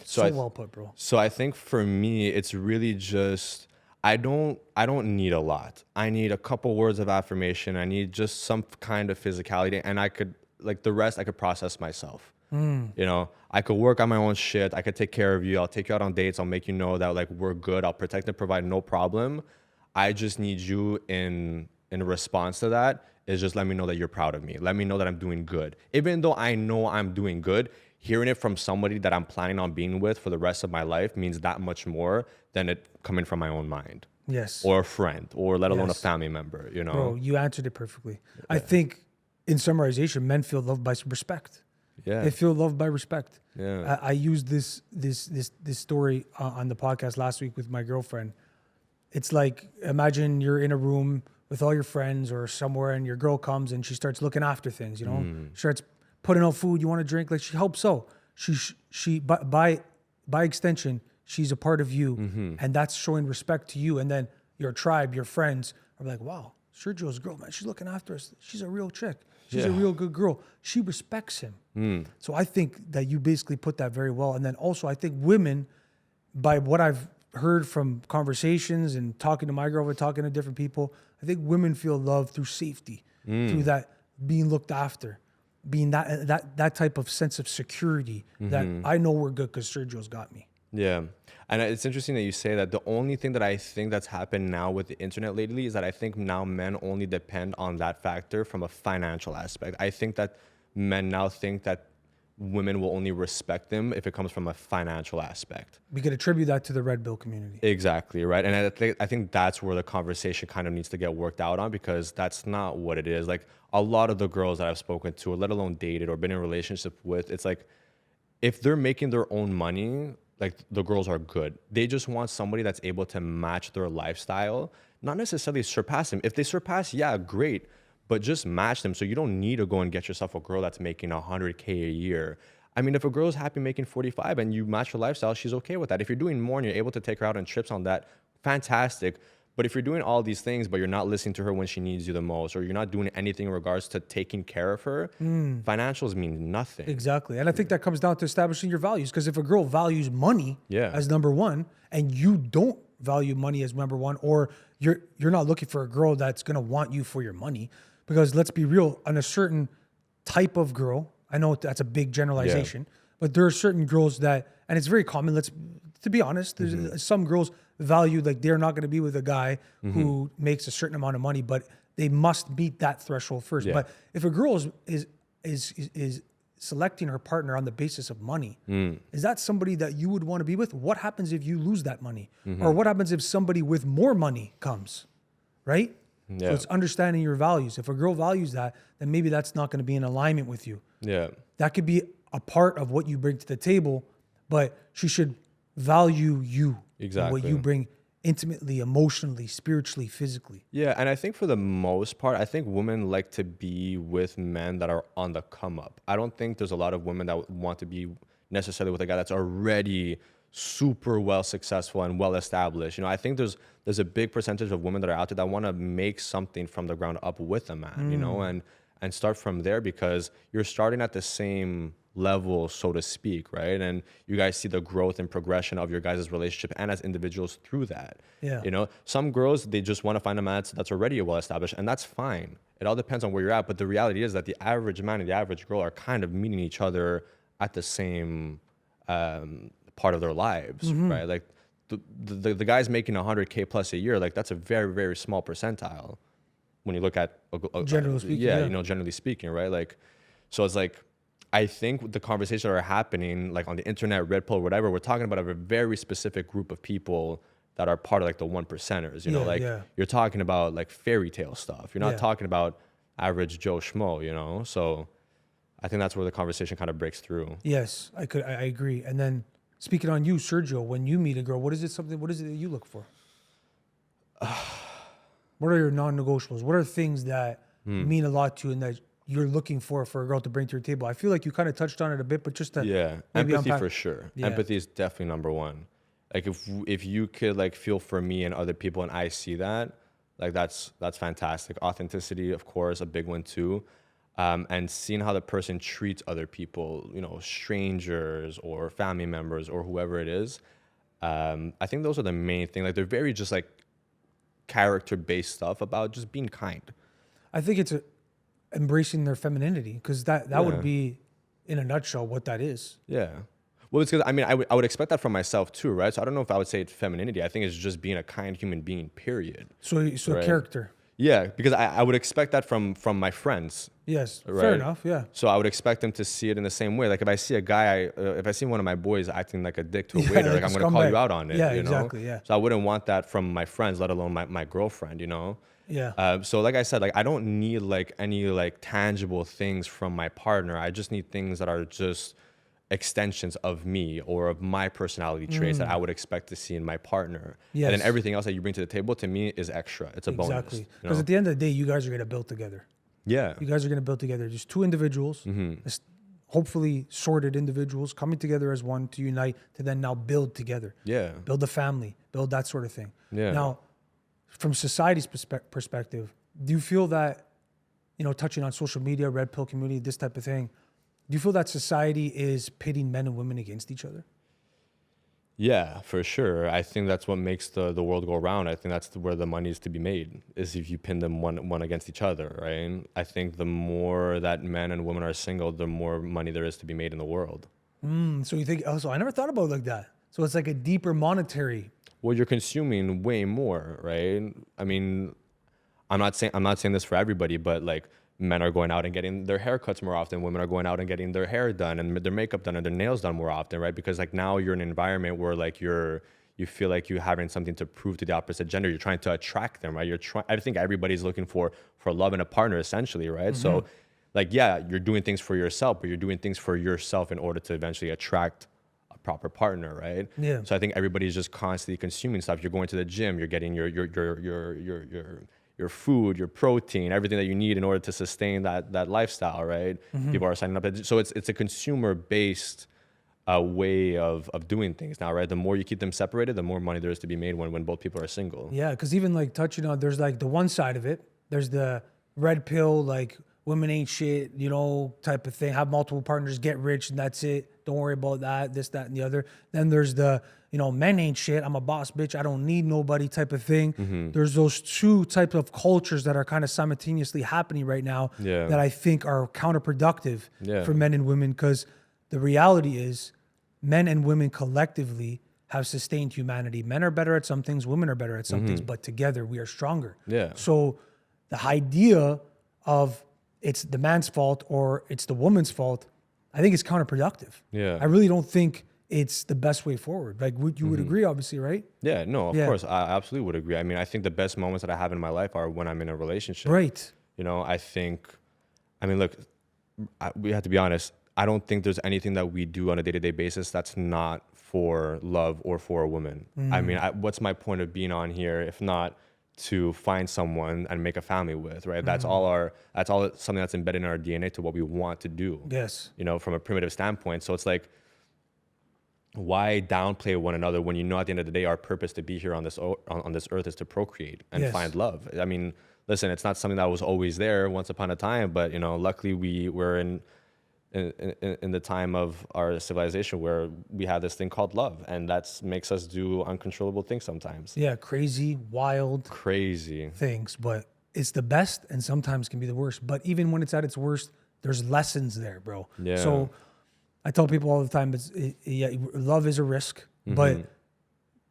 So well put, bro. So I think for me, it's really just, I don't need a lot. I need a couple words of affirmation. I need just some kind of physicality, and I could, like the rest, I could process myself. You know, I could work on my own shit. I could take care of you. I'll take you out on dates. I'll make you know that like we're good. I'll protect and provide, no problem. I just need you in response to that is just let me know that you're proud of me. Let me know that I'm doing good. Even though I know I'm doing good, hearing it from somebody that I'm planning on being with for the rest of my life means that much more than it coming from my own mind. Yes. Or a friend, or let alone a family member, you know? Bro, you answered it perfectly. Yeah. I think in summarization, men feel loved by respect. Yeah. They feel loved by respect. Yeah. I used this story on the podcast last week with my girlfriend. It's like, imagine you're in a room with all your friends or somewhere, and your girl comes and she starts looking after things, you know? She starts putting out food, you want to drink, like she helps out. She by extension, she's a part of you, and that's showing respect to you. And then your tribe, your friends are like, wow, Sergio's girl, man, she's looking after us. She's a real chick. She's a real good girl. She respects him. So I think that you basically put that very well. And then also, I think women, by what I've heard from conversations and talking to my girlfriend, talking to different people, I think women feel love through safety, through that being looked after, being that type of sense of security that I know we're good because Sergio's got me. Yeah. And it's interesting that you say that. The only thing that I think that's happened now with the internet lately is that I think now men only depend on that factor from a financial aspect. I think that men now think that women will only respect them if it comes from a financial aspect. We could attribute that to the red pill community. Exactly, right? And I think that's where the conversation kind of needs to get worked out on, because that's not what it is. Like, a lot of the girls that I've spoken to, or let alone dated or been in a relationship with, it's like, if they're making their own money, like, the girls are good. They just want somebody that's able to match their lifestyle, not necessarily surpass them. If they surpass, yeah, great, but just match them. So you don't need to go and get yourself a girl that's making $100K a year. I mean, if a girl's happy making 45 and you match her lifestyle, she's okay with that. If you're doing more and you're able to take her out on trips on that, fantastic. But if you're doing all these things, but you're not listening to her when she needs you the most, or you're not doing anything in regards to taking care of her, financials mean nothing. Exactly. And I think that comes down to establishing your values. Because if a girl values money Yeah. as number one, and you don't value money as number one, or you're not looking for a girl that's going to want you for your money, because let's be real, on a certain type of girl, I know that's a big generalization, but there are certain girls that, and it's very common, to be honest, there's some girls value, like, they're not going to be with a guy who makes a certain amount of money, but they must meet that threshold first. Yeah. But if a girl is selecting her partner on the basis of money, is that somebody that you would want to be with? What happens if you lose that money? Or what happens if somebody with more money comes, right? Yeah. So it's understanding your values. If a girl values that, then maybe that's not going to be in alignment with you. Yeah. That could be a part of what you bring to the table, but she should value you. Exactly. And what you bring intimately, emotionally, spiritually, physically. Yeah, and I think for the most part, I think women like to be with men that are on the come up. I don't think there's a lot of women that want to be necessarily with a guy that's already super well successful and well established. You know, I think there's a big percentage of women that are out there that want to make something from the ground up with a man, you know, and start from there, because you're starting at the same level, so to speak, right? And you guys see the growth and progression of your guys' relationship and as individuals through that. Yeah. You know, some girls, they just want to find a man that's already well established, and that's fine. It all depends on where you're at. But the reality is that the average man and the average girl are kind of meeting each other at the same part of their lives, right? Like the guys making 100K plus a year, like, that's a very, very small percentile when you look at Generally speaking, yeah, yeah. you know, generally speaking, right? Like, so it's like, I think the conversations that are happening, like, on the internet, Red Pill, whatever, we're talking about a very specific group of people that are part of, like, the 1%ers, you know, like, you're talking about, like, fairy tale stuff. You're not talking about average Joe Schmo, you know? So I think that's where the conversation kind of breaks through. Yes, I agree. And then speaking on you, Sergio, when you meet a girl, what is it that you look for? What are your non-negotiables? What are things that mean a lot to you and that you're looking for a girl to bring to your table? I feel like you kind of touched on it a bit, but just to empathy unpack. for sure. Yeah. Empathy is definitely number one. Like, if you could, like, feel for me and other people, and I see that, like, that's fantastic. Authenticity, of course, a big one too. And seeing how the person treats other people, you know, strangers or family members or whoever it is. I think those are the main thing. Like, they're very just, like, character-based stuff about just being kind. I think it's embracing their femininity, because that would be, in a nutshell, what that is. Yeah. Well, it's because, I mean, I would expect that from myself too, right? So I don't know if I would say it's femininity. I think it's just being a kind human being, period. So right? Character. Yeah, because I would expect that from my friends. Yes, right? fair enough, yeah. So I would expect them to see it in the same way. Like, if I see a guy, if I see one of my boys acting like a dick to a waiter, like, I'm going to call you out on it. Yeah, you know? exactly, yeah. So I wouldn't want that from my friends, let alone my girlfriend, you know? Yeah. So like I said, like, I don't need, like, any, like, tangible things from my partner. I just need things that are just extensions of me or of my personality traits that I would expect to see in my partner. Yes. And then everything else that you bring to the table, to me, is extra. It's a bonus. Exactly. Because at the end of the day, you guys are going to build together. Yeah. You guys are going to build together. Just two individuals, hopefully sorted individuals coming together as one to unite, to then now build together. Yeah. Build a family, build that sort of thing. Yeah. Now, from society's perspective, do you feel that, you know, touching on social media, red pill community, this type of thing, do you feel that society is pitting men and women against each other? Yeah, for sure. I think that's what makes the world go round. I think that's where the money is to be made, is if you pin them one against each other, right? I think the more that men and women are single, the more money there is to be made in the world. So you think, also, I never thought about it like that. So it's like a deeper monetary. Well, you're consuming way more, right? I mean, I'm not saying this for everybody, but like men are going out and getting their haircuts more often. Women are going out and getting their hair done and their makeup done and their nails done more often, right? Because like now you're in an environment where like you feel like you're having something to prove to the opposite gender. You're trying to attract them, right? I think everybody's looking for love in a partner, essentially, right? So, like, yeah, you're doing things for yourself, but you're doing things for yourself in order to eventually attract a proper partner, right? Yeah. So I think everybody's just constantly consuming stuff. You're going to the gym. You're getting your food, your protein, everything that you need in order to sustain that lifestyle, right? People are signing up. So it's a consumer based way of doing things now, right? The more you keep them separated, the more money there is to be made when both people are single. Yeah, because even like touching on, there's like the one side of it. There's the red pill, like women ain't shit, you know, type of thing. Have multiple partners, get rich, and that's it. Don't worry about that, this, that, and the other. Then there's the, you know, men ain't shit. I'm a boss bitch. I don't need nobody type of thing. There's those two types of cultures that are kind of simultaneously happening right now that I think are counterproductive for men and women, because the reality is men and women collectively have sustained humanity. Men are better at some things, women are better at some things, but together we are stronger. Yeah. So the idea of it's the man's fault or it's the woman's fault, I think it's counterproductive. Yeah. I really don't think it's the best way forward. Like, you would agree, obviously, right? Yeah, no, of course. I absolutely would agree. I mean, I think the best moments that I have in my life are when I'm in a relationship. Right. You know, look, we have to be honest. I don't think there's anything that we do on a day-to-day basis that's not for love or for a woman. I mean, what's my point of being on here if not to find someone and make a family with, right? That's all something that's embedded in our DNA to what we want to do. Yes. You know, from a primitive standpoint. So it's like, why downplay one another when you know at the end of the day our purpose to be here on this earth is to procreate and find love? I mean, listen, it's not something that was always there once upon a time, but you know, luckily we were in the time of our civilization where we have this thing called love, and that makes us do uncontrollable things sometimes. Yeah, crazy, wild, crazy things, but it's the best and sometimes can be the worst. But even when it's at its worst, there's lessons there, bro. Yeah. So I tell people all the time, love is a risk, but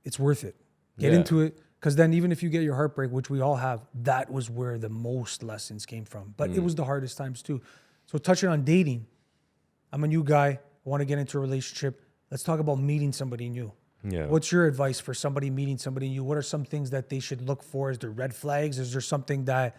it's worth it. Get into it, because then even if you get your heartbreak, which we all have, that was where the most lessons came from. But it was the hardest times too. So touching on dating, I'm a new guy. I want to get into a relationship. Let's talk about meeting somebody new. Yeah. What's your advice for somebody meeting somebody new? What are some things that they should look for? Is there red flags? Is there something that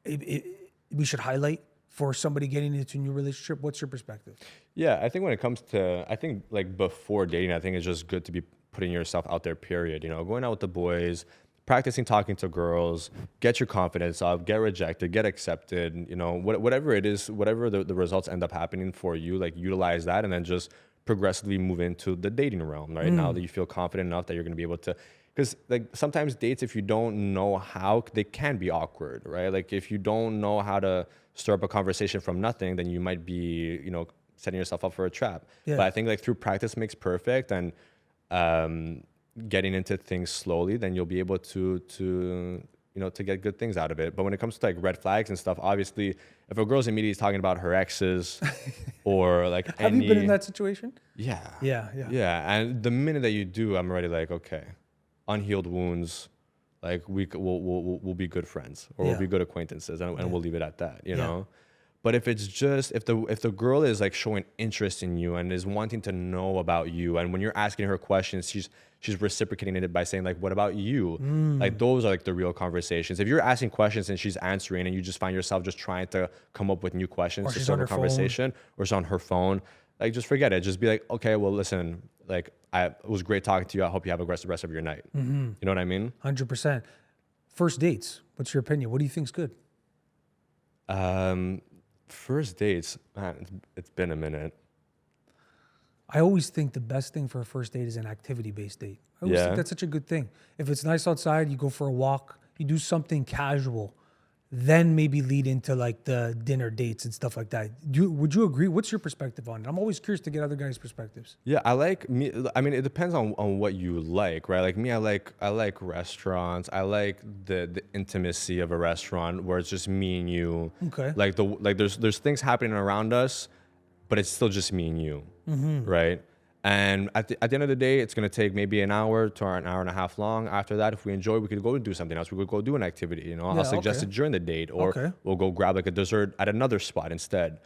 we should highlight for somebody getting into a new relationship? What's your perspective? Yeah, I think when it comes to, I think like before dating, I think it's just good to be putting yourself out there, period. You know, going out with the boys, practicing talking to girls, get your confidence up, get rejected, get accepted, you know, whatever it is, whatever the results end up happening for you, like utilize that and then just progressively move into the dating realm, right? Now that you feel confident enough that you're going to be able to, because like sometimes dates, if you don't know how, they can be awkward, right? Like if you don't know how to stir up a conversation from nothing, then you might be, you know, setting yourself up for a trap. Yeah. But I think like through practice makes perfect, and getting into things slowly, then you'll be able to you know, to get good things out of it. But when it comes to like red flags and stuff, obviously if a girl's immediately talking about her exes or like Have you been in that situation? Yeah. And the minute that you do, I'm already like, okay, unhealed wounds, like we'll be good friends, or we'll be good acquaintances, and we'll leave it at that, you know. But if it's just, if the girl is like showing interest in you and is wanting to know about you, and when you're asking her questions, she's reciprocating it by saying like, what about you? Like those are like the real conversations. If you're asking questions and she's answering and you just find yourself just trying to come up with new questions to start a conversation, or she's on her phone, like just forget it. Just be like, okay, well listen, like it was great talking to you. I hope you have a great rest of your night. You know what I mean? 100%. First dates, what's your opinion? What do you think's good? First dates, man, it's been a minute. I always think the best thing for a first date is an activity-based date. I always think that's such a good thing. If it's nice outside, you go for a walk, you do something casual, then maybe lead into like the dinner dates and stuff like that. Would you agree? What's your perspective on it? I'm always curious to get other guys' perspectives. Yeah, I mean, it depends on what you like, right? Like me, I like restaurants. I like the intimacy of a restaurant where it's just me and you. Okay. Like there's things happening around us, but it's still just me and you, right? And at the end of the day, it's going to take maybe an hour to an hour and a half long. After that, if we enjoy, we could go do something else. We could go do an activity, you know. I'll suggest it during the date, or we'll go grab like a dessert at another spot instead.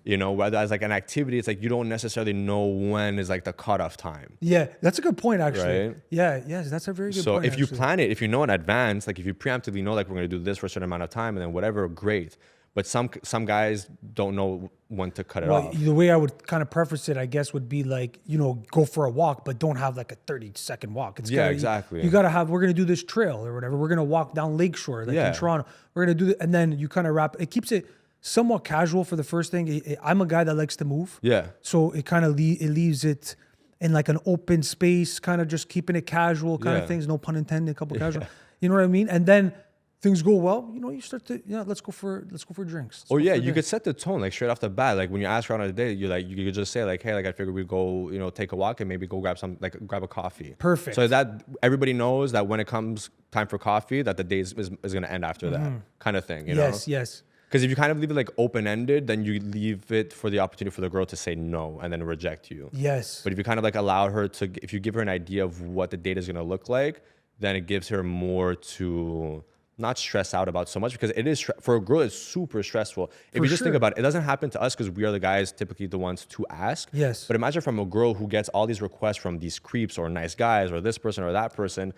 You know, whether as like an activity, it's like you don't necessarily know when is like the cutoff time. Yeah, that's a good point, actually. Right? Yeah, yes, that's a very good So point. if you plan it, if you know in advance, like if you preemptively know like we're going to do this for a certain amount of time and then whatever, great. But some guys don't know when to cut it off. The way I would kind of preface it, I guess, would be like, you know, go for a walk, but don't have like a 30-second walk. It's exactly. You got to have, we're going to do this trail or whatever. We're going to walk down Lakeshore, like in Toronto. We're going to do it. And then you kind of wrap, it keeps it somewhat casual for the first thing. I'm a guy that likes to move. Yeah. So it kind of it leaves it in like an open space, kind of just keeping it casual kind of things. No pun intended, a couple casual. You know what I mean? And then things go well, you know, you start to, let's go for drinks. You could set the tone like straight off the bat. Like when you ask her on a date, you could just say like, hey, like I figured we'd go, you know, take a walk and maybe go grab a coffee. Perfect. So that everybody knows that when it comes time for coffee, that the date is going to end after that kind of thing, you know? Yes. Because if you kind of leave it like open-ended, then you leave it for the opportunity for the girl to say no and then reject you. Yes. But if you kind of like allow her to, if you give her an idea of what the date is going to look like, then it gives her more to not stress out about so much, because it is for a girl, it's super stressful. If you just think about it, it doesn't happen to us because we are the guys typically the ones to ask. Yes. But imagine from a girl who gets all these requests from these creeps or nice guys or this person or that person,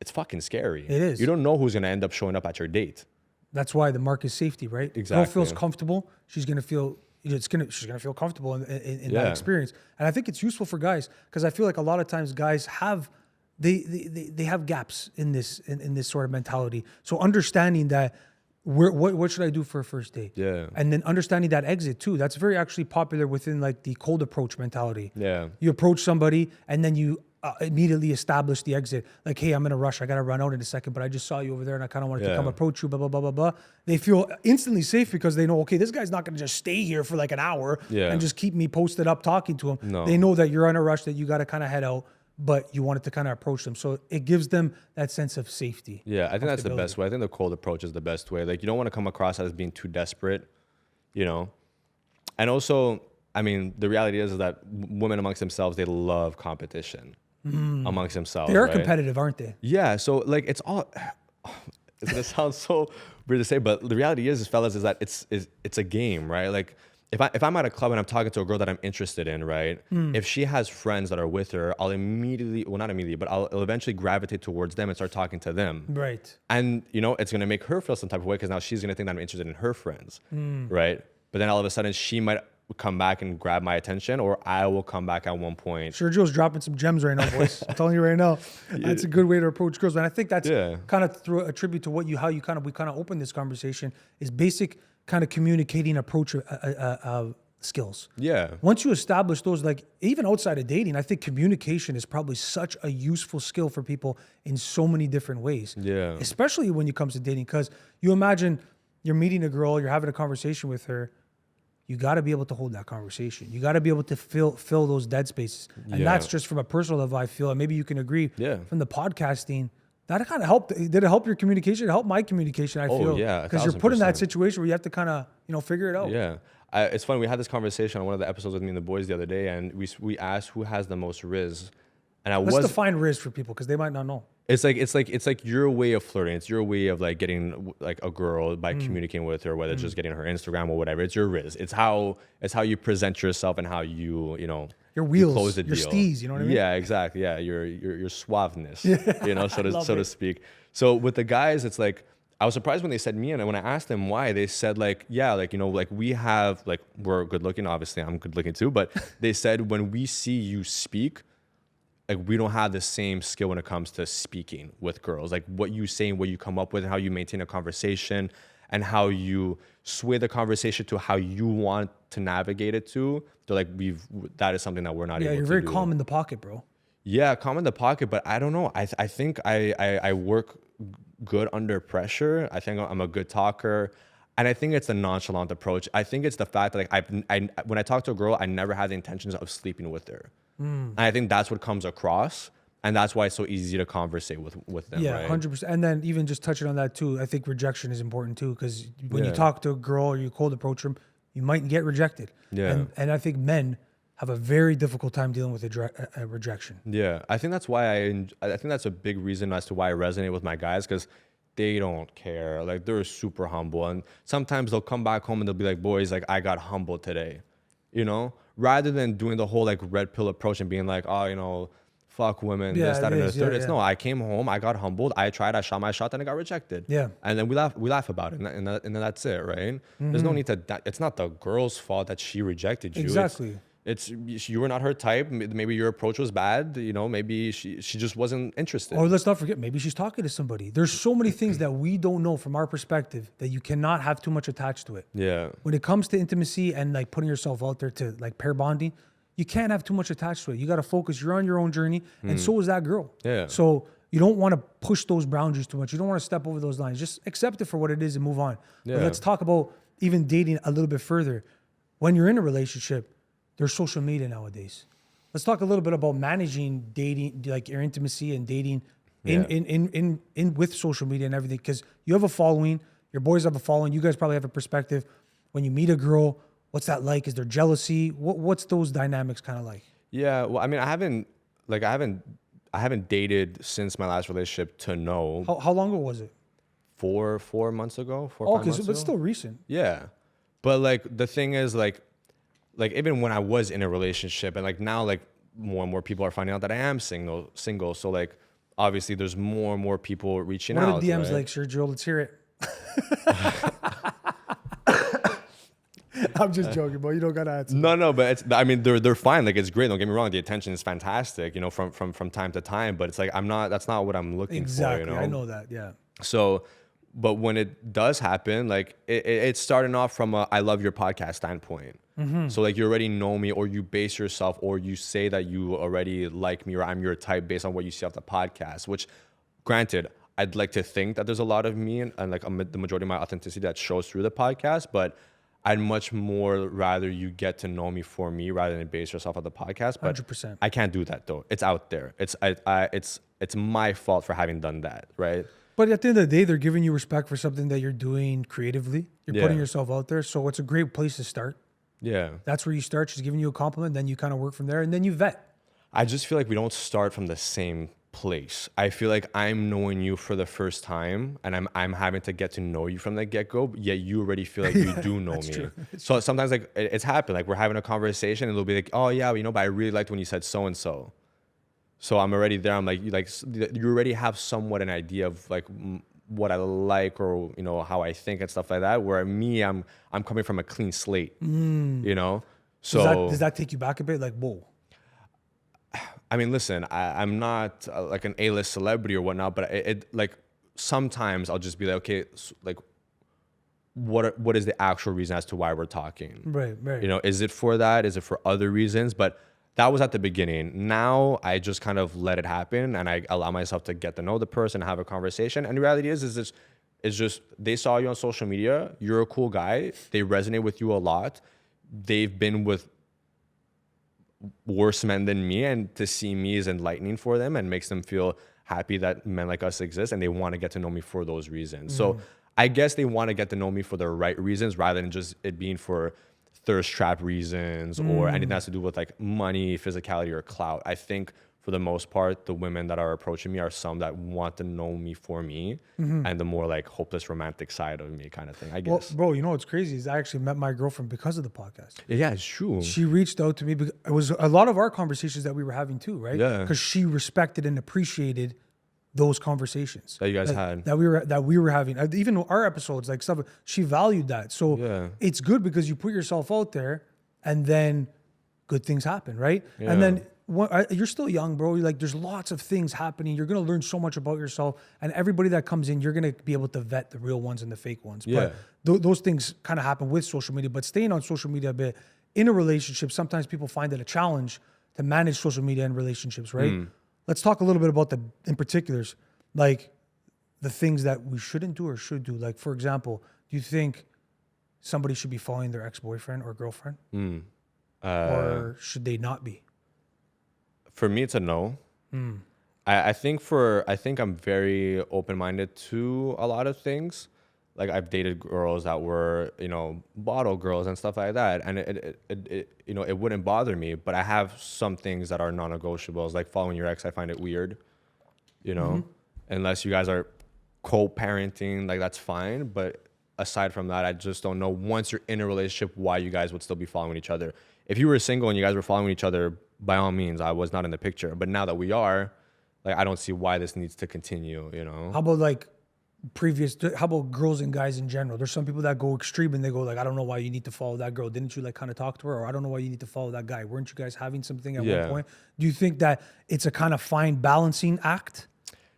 it's fucking scary. It is. You don't know who's going to end up showing up at your date. That's why the mark is safety, right? Exactly. Girl feels comfortable. She's gonna feel. She's gonna feel comfortable in that experience. And I think it's useful for guys, because I feel like a lot of times guys have they have gaps in this sort of mentality. So understanding that, what should I do for a first date? Yeah. And then understanding that exit too. That's very actually popular within like the cold approach mentality. Yeah. You approach somebody and then you immediately establish the exit. Like, hey, I'm in a rush. I got to run out in a second, but I just saw you over there and I kind of wanted to come approach you, blah, blah, blah, blah, blah. They feel instantly safe because they know, okay, this guy's not going to just stay here for like an hour and just keep me posted up talking to him. No. They know that you're in a rush, that you got to kind of head out, but you wanted to kind of approach them. So it gives them that sense of safety. Yeah, I think that's the best way. I think the cold approach is the best way. Like, you don't want to come across as being too desperate, you know? And also, I mean, the reality is that women amongst themselves, they love competition amongst themselves. They are right? competitive, aren't they? Yeah, so like it's gonna sound so weird to say, but the reality is fellas, is that it's a game, right? Like if I'm at a club and I'm talking to a girl that I'm interested in, right? If she has friends that are with her, I'll immediately, well, not immediately, but I'll eventually gravitate towards them and start talking to them. Right. And, you know, it's going to make her feel some type of way because now she's going to think that I'm interested in her friends, right? But then all of a sudden she might come back and grab my attention, or I will come back at one point. Sergio's dropping some gems right now, boys. I'm telling you right now. That's a good way to approach girls. And I think that's kind of through a tribute to we kind of opened this conversation, is basic kind of communicating approach skills. Yeah. Once you establish those, like even outside of dating, I think communication is probably such a useful skill for people in so many different ways. Yeah. Especially when it comes to dating, because you imagine you're meeting a girl, you're having a conversation with her. You got to be able to hold that conversation. You got to be able to fill those dead spaces. And that's just from a personal level, I feel. And maybe you can agree from the podcasting. That kind of helped. Did it help your communication? It helped my communication, I feel. Yeah, because you're put in that situation where you have to kind of, figure it out. Yeah. It's funny. We had this conversation on one of the episodes with me and the boys the other day, and we asked who has the most riz. And Let's define riz for people because they might not know. It's like your way of flirting. It's your way of like getting like a girl by communicating with her, whether it's just getting her Instagram or whatever. It's your riz. It's how you present yourself and how you your wheels, close the your deal. steez. You know what I mean? Yeah, exactly. Yeah, your suaveness. So to speak. So with the guys, it's like I was surprised when they said me, and when I asked them why, they said like, yeah, like like we have like we're good looking. Obviously, I'm good looking too, but they said when we see you speak, like we don't have the same skill when it comes to speaking with girls. Like what you say and what you come up with and how you maintain a conversation and how you sway the conversation to how you want to navigate it to. They're like, that is something that we're not able to do. Yeah, you're very calm in the pocket, bro. Yeah, calm in the pocket, but I don't know. I think I work good under pressure. I think I'm a good talker. And I think it's a nonchalant approach. I think it's the fact that like when I talk to a girl, I never had the intentions of sleeping with her. And I think that's what comes across, and that's why it's so easy to conversate with them. Yeah, 100%. And then even just touching on that too, I think rejection is important too, because when you talk to a girl or you cold approach them, you might get rejected. Yeah. And I think men have a very difficult time dealing with a rejection. Yeah, I think that's why I think that's a big reason as to why I resonate with my guys, because they don't care. Like, they're super humble, and sometimes they'll come back home and they'll be like, boys, like, I got humbled today, you know, rather than doing the whole like red pill approach and being like, oh, you know, fuck women, this, that, and the third. It's no, I came home, I got humbled, I tried, I shot my shot, then I got rejected. Yeah. And then we laugh about it, and then that's it, right? There's no need to, it's not the girl's fault that she rejected you. Exactly. It's you were not her type. Maybe your approach was bad. You know, maybe she just wasn't interested. Or let's not forget, maybe she's talking to somebody. There's so many things that we don't know from our perspective that you cannot have too much attached to it. Yeah. When it comes to intimacy and like putting yourself out there to like pair bonding, you can't have too much attached to it. You got to focus. You're on your own journey, and so is that girl. Yeah. So you don't want to push those boundaries too much. You don't want to step over those lines. Just accept it for what it is and move on. Yeah. But let's talk about even dating a little bit further. When you're in a relationship, there's social media nowadays. Let's talk a little bit about managing dating, like your intimacy and dating in with social media and everything. Because you have a following, your boys have a following. You guys probably have a perspective. When you meet a girl, what's that like? Is there jealousy? What's those dynamics kind of like? Yeah. Well, I mean, I haven't dated since my last relationship to know. How long ago was it? 4 months ago. 4 Oh, 5 months but ago. it's still recent. Yeah. But like the thing is like even when I was in a relationship, and like now, like more and more people are finding out that I am single. So like obviously there's more and more people reaching out. What are the DMs right? like, Sergio? Let's hear it. I'm just joking, but you don't gotta answer. No, but I mean, they're fine. Like, it's great. Don't get me wrong. The attention is fantastic, you know, from time to time. But it's like that's not what I'm looking for. You know? I know that. Yeah. So, but when it does happen, like it's starting off from a I love your podcast standpoint. So like you already know me, or you base yourself, or you say that you already like me, or I'm your type based on what you see off the podcast. Which, granted, I'd like to think that there's a lot of me and like the majority of my authenticity that shows through the podcast, but I'd much more rather you get to know me for me rather than base yourself on the podcast. But 100%. I can't do that though. It's out there. It's my fault for having done that, right? But at the end of the day, they're giving you respect for something that you're doing creatively. You're Yeah. putting yourself out there. So it's a great place to start. Yeah. That's where you start. She's giving you a compliment. Then you kind of work from there, and then you vet. I just feel like we don't start from the same place. I feel like I'm knowing you for the first time, and I'm having to get to know you from the get-go, yet you already feel like you do know me. So sometimes like it's happened. Like we're having a conversation and they'll be like, oh yeah, you know, but I really liked when you said so-and-so. So I'm already there. I'm like, you already have somewhat an idea of like what I like, or, you know, how I think and stuff like that. Where me, I'm coming from a clean slate, you know? So Does that take you back a bit? Like, whoa. I mean, listen, I'm not like an A-list celebrity or whatnot, but it like sometimes I'll just be like, okay, like what is the actual reason as to why we're talking? Right. You know, is it for that? Is it for other reasons? But that was at the beginning. Now I just kind of let it happen, and I allow myself to get to know the person, have a conversation. And the reality is it's just they saw you on social media. You're a cool guy. They resonate with you a lot. They've been with worse men than me, and to see me is enlightening for them and makes them feel happy that men like us exist, and they want to get to know me for those reasons. So I guess they want to get to know me for the right reasons rather than just it being for thirst trap reasons or anything that has to do with like money, physicality, or clout. I think for the most part, the women that are approaching me are some that want to know me for me and the more like hopeless romantic side of me kind of thing, I guess. Well, bro, you know what's crazy is I actually met my girlfriend because of the podcast. Yeah, it's true. She reached out to me because it was a lot of our conversations that we were having too, right? Yeah. Because she respected and appreciated those conversations That you guys had. that we were having. Even our episodes, like stuff, she valued that. So Yeah. it's good because you put yourself out there, and then good things happen, right? Yeah. And then you're still young, bro. You're like, there's lots of things happening. You're gonna learn so much about yourself, and everybody that comes in, you're gonna be able to vet the real ones and the fake ones. Yeah. But those things kind of happen with social media. But staying on social media a bit in a relationship, sometimes people find it a challenge to manage social media in relationships, right? Let's talk a little bit about in particulars, like the things that we shouldn't do or should do. Like, for example, do you think somebody should be following their ex-boyfriend or girlfriend? Or should they not be? For me, it's a no. I think I'm very open-minded to a lot of things. like I've dated girls that were, you know, bottle girls and stuff like that. And it you know, it wouldn't bother me, but I have some things that are non-negotiables, like following your ex. I find it weird, you know, unless you guys are co-parenting, like that's fine. But aside from that, I just don't know, once you're in a relationship, why you guys would still be following each other. If you were single and you guys were following each other, by all means, I was not in the picture. But now that we are, like, I don't see why this needs to continue, you know? How about like how about girls and guys in general? There's some people that go extreme and they go like, I don't know why you need to follow that girl. Didn't you like kind of talk to her? Or I don't know why you need to follow that guy. Weren't you guys having something at one point? Do you think that it's a kind of fine balancing act?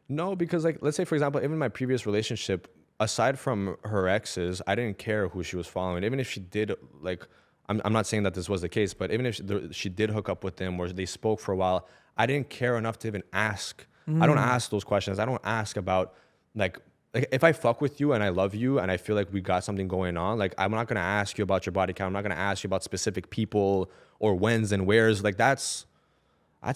No, because like, let's say, for example, even my previous relationship, aside from her exes, I didn't care who she was following. Even if she did, like, I'm not saying that this was the case, but even if she did hook up with them or they spoke for a while, I didn't care enough to even ask. I don't ask those questions. I don't ask about like if I fuck with you and I love you and I feel like we got something going on, like I'm not gonna ask you about your body count. I'm not gonna ask you about specific people or whens and wheres. Like that's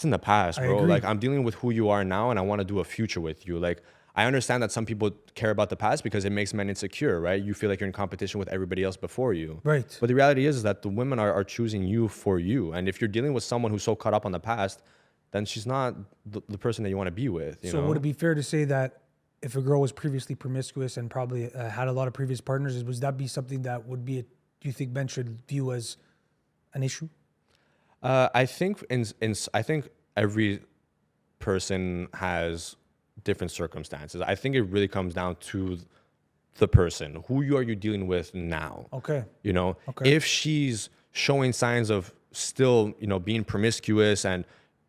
in the past, bro. Like I'm dealing with who you are now and I want to do a future with you. Like I understand that some people care about the past because it makes men insecure, right? You feel like you're in competition with everybody else before you. Right. But the reality is that the women are choosing you for you. And if you're dealing with someone who's so caught up on the past, then she's not the person that you want to be with. You know? Would it be fair to say that if a girl was previously promiscuous and probably had a lot of previous partners, would that be something that would be, do you think men should view as an issue? I think I think every person has different circumstances. I think it really comes down to the person. Who are you dealing with now? Okay. You know, if she's showing signs of still, you know, being promiscuous and,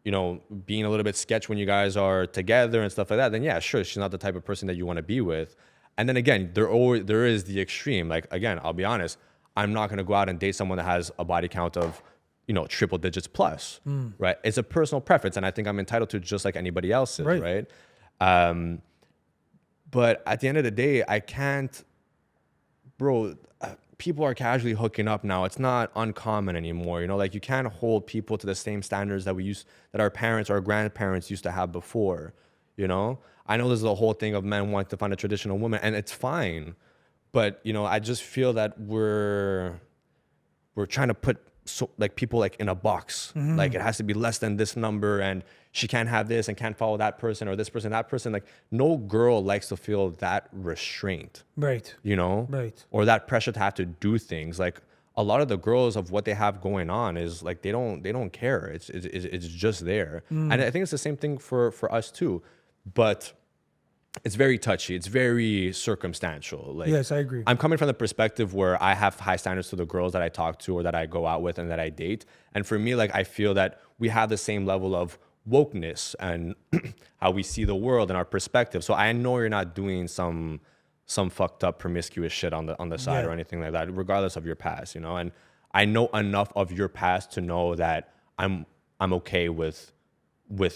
you know, being a little bit sketch when you guys are together and stuff like that, then yeah, sure, she's not the type of person that you want to be with. And then again, there is the extreme. Like, again, I'll be honest, I'm not going to go out and date someone that has a body count of, you know, triple digits plus, right? It's a personal preference, and I think I'm entitled to just like anybody else's, right? But at the end of the day, I can't, bro, people are casually hooking up now. It's not uncommon anymore. You know, like you can't hold people to the same standards that our parents or grandparents used to have before, you know? I know there's the whole thing of men wanting to find a traditional woman, and it's fine. But, you know, I just feel that we're trying to put people like in a box. Like it has to be less than this number and she can't have this and can't follow that person or this person, that person. Like no girl likes to feel that restraint. Right. You know? Right. Or that pressure to have to do things. Like a lot of the girls of what they have going on is like they don't care. It's just there. And I think it's the same thing for us too. But it's very touchy. It's very circumstantial. Like, yes, I agree. I'm coming from the perspective where I have high standards to the girls that I talk to or that I go out with and that I date. And for me, like, I feel that we have the same level of wokeness and how we see the world and our perspective. So I know you're not doing some fucked up promiscuous shit on the side or anything like that, regardless of your past, you know? And I know enough of your past to know that I'm okay with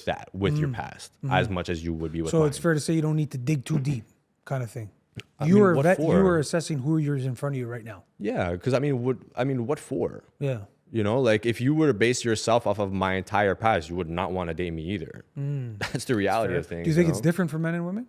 that, with your past, as much as you would be with mine. So it's fair to say you don't need to dig too deep, kind of thing. You were assessing who is in front of you right now. Yeah, because what for? Yeah. You know, like if you were to base yourself off of my entire past, you would not want to date me either. That's the reality of things. Do you think it's different for men and women?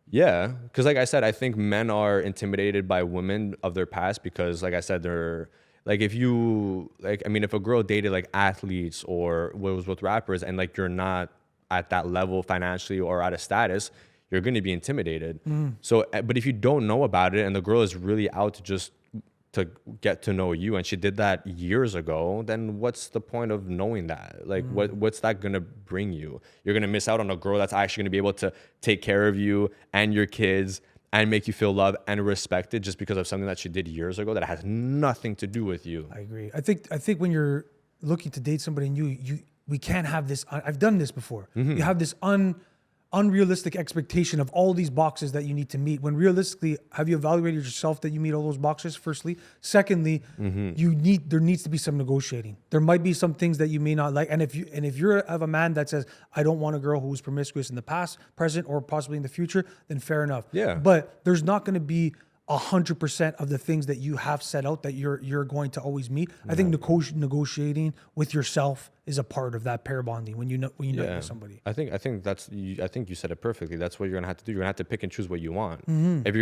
Yeah, because like I said, I think men are intimidated by women of their past because, like I said, they're like if a girl dated like athletes or was with rappers and like you're not at that level financially or at a status, you're going to be intimidated. So, but if you don't know about it and the girl is really out to get to know you and she did that years ago, then what's the point of knowing that? Like what's that going to bring you? You're going to miss out on a girl that's actually going to be able to take care of you and your kids and make you feel loved and respected just because of something that she did years ago that has nothing to do with you. I agree. I think when you're looking to date somebody and we can't have this. I've done this before. You have this unrealistic expectation of all these boxes that you need to meet, when realistically, have you evaluated yourself that you meet all those boxes? Firstly, secondly, there needs to be some negotiating. There might be some things that you may not like, and if you're of a man that says, I don't want a girl who's promiscuous in the past, present, or possibly in the future, then fair enough. Yeah. But there's not going to be 100% of the things that you have set out that you're going to always meet. I think negotiating with yourself is a part of that pair bonding when you know with somebody. I think you said it perfectly. That's what you're gonna have to do. You're gonna have to pick and choose what you want. If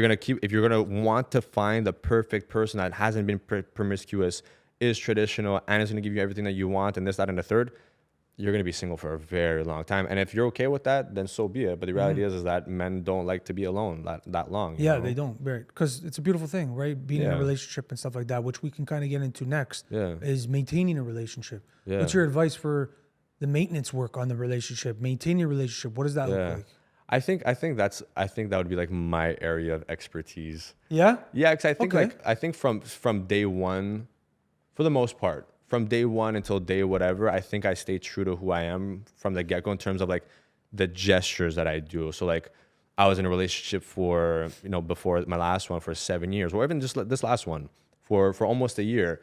you're gonna want to find the perfect person that hasn't been promiscuous, is traditional, and is gonna give you everything that you want, and this, that, and the third, you're going to be single for a very long time. And if you're okay with that, then so be it. But the reality is that men don't like to be alone that long. You know? They don't. Right. Because it's a beautiful thing, right? Being in a relationship and stuff like that, which we can kind of get into next, is maintaining a relationship. Yeah. What's your advice for the maintenance work on the relationship, maintaining a relationship? What does that look like? I think that would be like my area of expertise. Yeah? Yeah, because I think from day one, for the most part, from day one until day whatever, I think I stay true to who I am from the get-go in terms of like the gestures that I do. So like I was in a relationship for, before my last one for 7 years, or even just this last one for almost a year.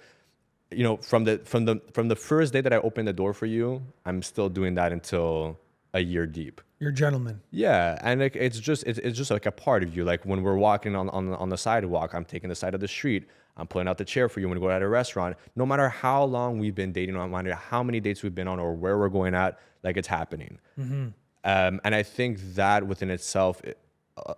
From the first day that I opened the door for you, I'm still doing that until a year deep. You're a gentleman. Yeah, and it's just like a part of you. Like when we're walking on the sidewalk, I'm taking the side of the street. I'm pulling out the chair for you when we go out at a restaurant. No matter how long we've been dating, no matter how many dates we've been on or where we're going at, like it's happening. And I think that within itself,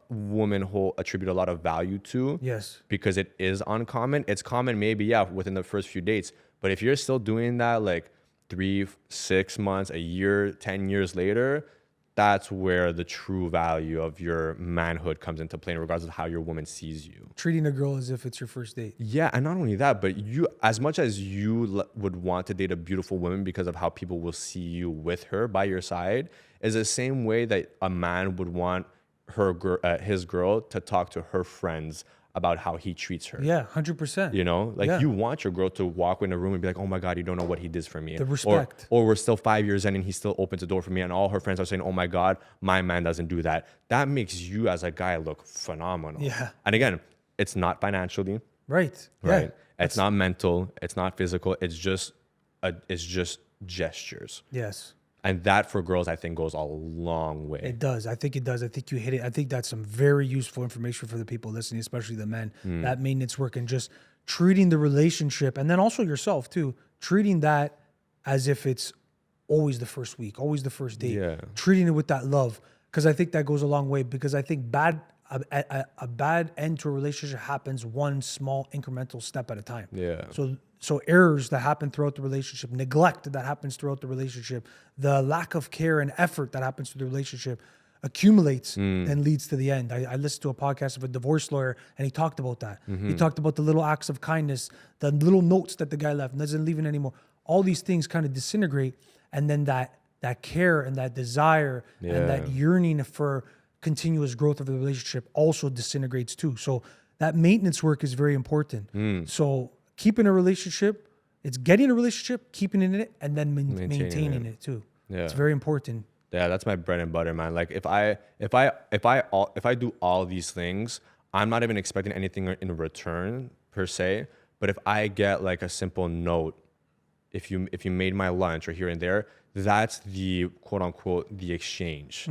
women attribute a lot of value to. Yes. Because it is uncommon. It's common maybe, within the first few dates. But if you're still doing that like 3, 6 months, a year, 10 years later, that's where the true value of your manhood comes into play in regards to how your woman sees you. Treating a girl as if it's your first date. Yeah, and not only that, but you, as much as you would want to date a beautiful woman because of how people will see you with her by your side, is the same way that a man would want his girl to talk to her friends about how he treats her. Yeah, 100%. You want your girl to walk in a room and be like, oh my God, you don't know what he did for me. The respect. Or we're still 5 years in and he still opens the door for me and all her friends are saying, oh my God, my man doesn't do that. That makes you as a guy look phenomenal. Yeah. And again, it's not financially. Right. Right. Yeah. It's not mental. It's not physical. It's just gestures. Yes. And that for girls, I think, goes a long way. It does. I think it does. I think you hit it. I think that's some very useful information for the people listening, especially the men. That maintenance work and just treating the relationship, and then also yourself too, treating that as if it's always the first week, always the first date. Yeah. Treating it with that love, because I think that goes a long way. Because I think a bad end to a relationship happens one small incremental step at a time. Yeah. So errors that happen throughout the relationship, neglect that happens throughout the relationship, the lack of care and effort that happens to the relationship accumulates and leads to the end. I listened to a podcast of a divorce lawyer and he talked about that. He talked about the little acts of kindness, the little notes that the guy left and doesn't leave it anymore. All these things kind of disintegrate, and then that care and that desire and that yearning for continuous growth of the relationship also disintegrates too. So that maintenance work is very important. So keeping a relationship, it's getting a relationship, keeping in it, and then maintaining it too. Yeah. It's very important. Yeah, that's my bread and butter, man. Like if I do all these things, I'm not even expecting anything in return per se. But if I get like a simple note, if you made my lunch or here and there, that's the quote unquote the exchange,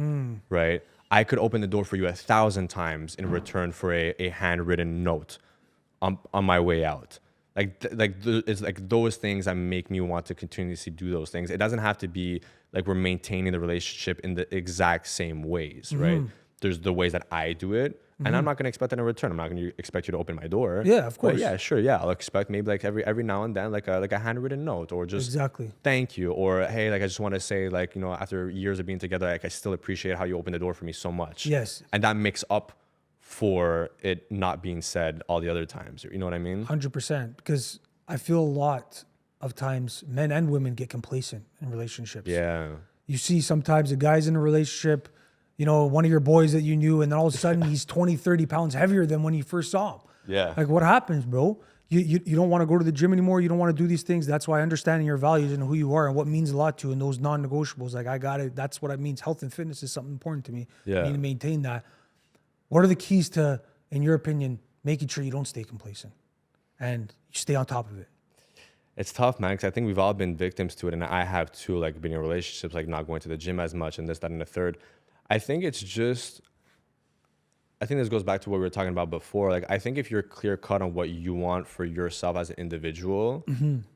right? I could open the door for you 1,000 times in return for a handwritten note on my way out. It's like those things that make me want to continuously do those things. It doesn't have to be like we're maintaining the relationship in the exact same ways, right? There's the ways that I do it, and I'm not going to expect that in return. I'm not going to expect you to open my door. Yeah, of course. But yeah, sure. Yeah, I'll expect maybe like every now and then like a handwritten note, or just thank you, or hey, like I just want to say like after years of being together, like I still appreciate how you opened the door for me so much. Yes, and that makes up for it not being said all the other times. You know what I mean? 100%. Because I feel a lot of times men and women get complacent in relationships. Yeah. You see sometimes a guy's in a relationship, one of your boys that you knew, and then all of a sudden he's 20, 30 pounds heavier than when you first saw him. Yeah. Like what happens, bro? You don't want to go to the gym anymore. You don't want to do these things. That's why understanding your values and who you are and what means a lot to you and those non-negotiables. Like I got it. That's what it means. Health and fitness is something important to me. Yeah. I need to maintain that. What are the keys to, in your opinion, making sure you don't stay complacent and you stay on top of it? It's tough, man, because I think we've all been victims to it, and I have too, like being in relationships, like not going to the gym as much and this, that, and the third. I think it's just I think this goes back to what we were talking about before. Like, I think if you're clear cut on what you want for yourself as an individual,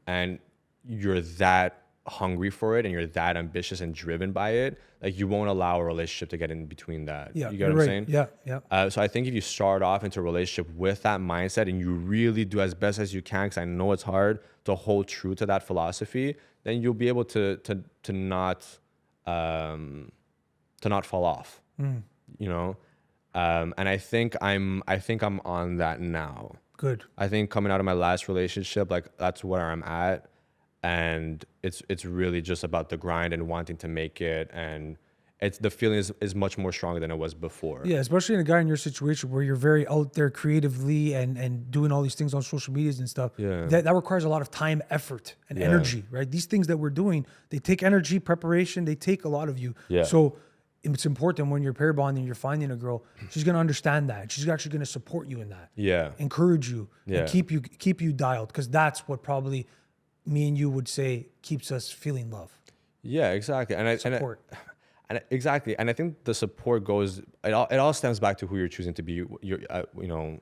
and you're that hungry for it and you're that ambitious and driven by it, like, you won't allow a relationship to get in between that. Yeah, you get what I'm saying? Yeah. So I think if you start off into a relationship with that mindset and you really do as best as you can, because I know it's hard to hold true to that philosophy, then you'll be able to not fall off. You know, and I think I'm on that now. Good. I think coming out of my last relationship, like, that's where I'm at, and it's really just about the grind and wanting to make it, and it's the feeling is much more stronger than it was before. Yeah, especially in a guy in your situation where you're very out there creatively and doing all these things on social medias and stuff. Yeah. That requires a lot of time, effort, and energy, right? These things that we're doing, they take energy, preparation, they take a lot of you. Yeah. So it's important when you're pair bonding, you're finding a girl, she's going to understand that. She's actually going to support you in that. Yeah. Encourage you. Yeah. And keep you dialed, because that's what probably me and you would say keeps us feeling love. Yeah, exactly. Support. Exactly. And I think the support goes, it all stems back to who you're choosing to be, who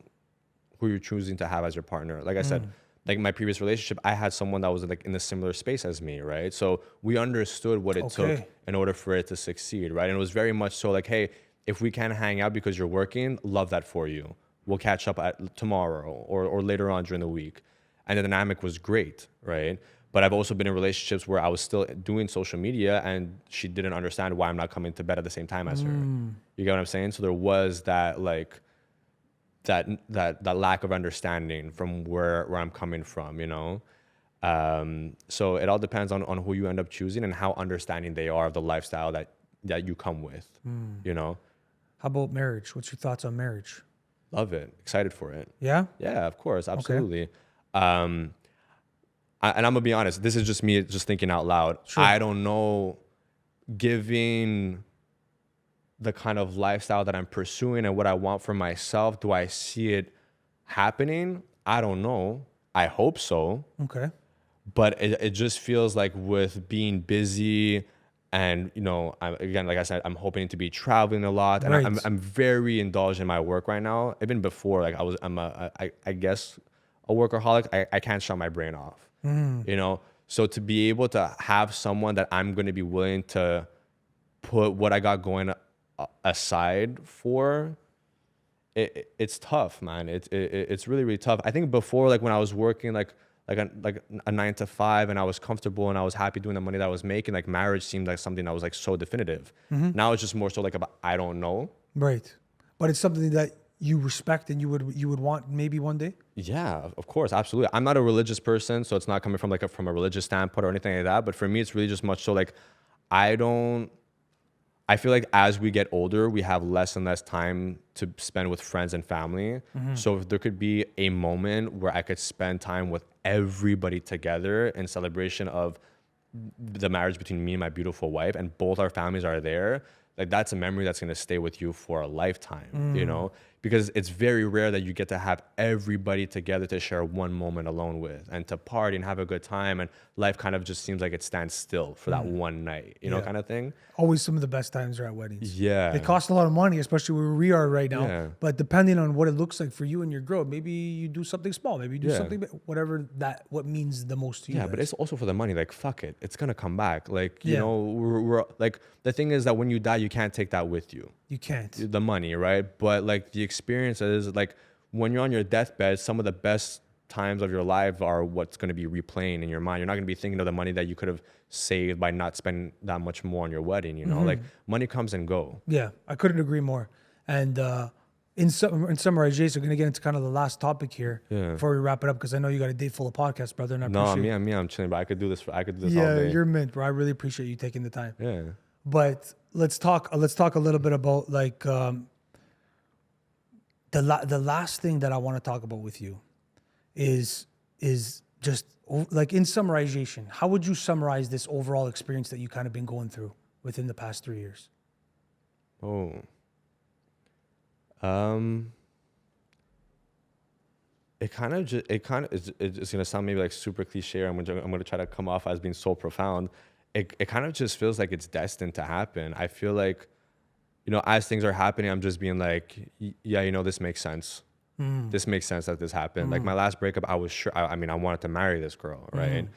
you're choosing to have as your partner. Like I said, like, my previous relationship, I had someone that was, like, in a similar space as me, right? So we understood what it took in order for it to succeed, right? And it was very much so like, hey, if we can't hang out because you're working, love that for you. We'll catch up tomorrow or later on during the week. And the dynamic was great, right? But I've also been in relationships where I was still doing social media and she didn't understand why I'm not coming to bed at the same time as her. You get what I'm saying? So there was that, like, that lack of understanding from where I'm coming from, you know? So it all depends on who you end up choosing and how understanding they are of the lifestyle that you come with, you know? How about marriage? What's your thoughts on marriage? Love it. Excited for it. Yeah? Yeah, of course. Absolutely. Okay. And I'm gonna be honest, this is just me just thinking out loud. Sure. I don't know, given the kind of lifestyle that I'm pursuing and what I want for myself, do I see it happening? I don't know. I hope so. Okay. But it just feels like with being busy and, you know, again, like I said, I'm hoping to be traveling a lot. And Right. I'm very indulged in my work right now. Even before, like, I guess a workaholic. I can't shut my brain off. You know, so to be able to have someone that I'm going to be willing to put what I got going aside for, it's tough, man. It's really, really tough. I think before, like, when I was working like a 9 to 5 and I was comfortable and I was happy doing the money that I was making, like, marriage seemed like something that was, like, so definitive. Now it's just more so like about, I don't know. Right. But it's something that you respect and you would want maybe one day? Yeah, of course, absolutely. I'm not a religious person, so it's not coming from from a religious standpoint or anything like that. But for me, it's really just much so like, I feel like as we get older, we have less and less time to spend with friends and family. So if there could be a moment where I could spend time with everybody together in celebration of the marriage between me and my beautiful wife, and both our families are there, like, that's a memory that's going to stay with you for a lifetime, you know? Because it's very rare that you get to have everybody together to share one moment alone with and to party and have a good time. And life kind of just seems like it stands still for that one night, you know, kind of thing. Always some of the best times are at weddings. Yeah. They cost a lot of money, especially where we are right now. Yeah. But depending on what it looks like for you and your girl, maybe you do something small, maybe you do something, whatever what means the most to you. Yeah, but it's also for the money. Like, fuck it. It's going to come back. Like, you know, we're like, the thing is that when you die, you can't take that with you. You can't. The money, right? But, like, the experiences, like, when you're on your deathbed, some of the best times of your life are what's going to be replaying in your mind. You're not going to be thinking of the money that you could have saved by not spending that much more on your wedding, you know? Like, money comes and go. Yeah, I couldn't agree more. And in summary, Jason, we're going to get into kind of the last topic here before we wrap it up, because I know you got a day full of podcasts, brother. And I'm chilling, but I could do this all day. Yeah, you're mint, bro. I really appreciate you taking the time. Yeah. But let's talk a little bit about, like, the last thing that I want to talk about with you is just, like, in summarization, how would you summarize this overall experience that you kind of been going through within the past 3 years? It's gonna sound maybe like super cliche. I'm gonna try to come off as being so profound. It kind of just feels like it's destined to happen. I feel like, you know, as things are happening, I'm just being like, yeah, you know, this makes sense. This makes sense that this happened. Like my last breakup, I was sure, I mean, I wanted to marry this girl, right?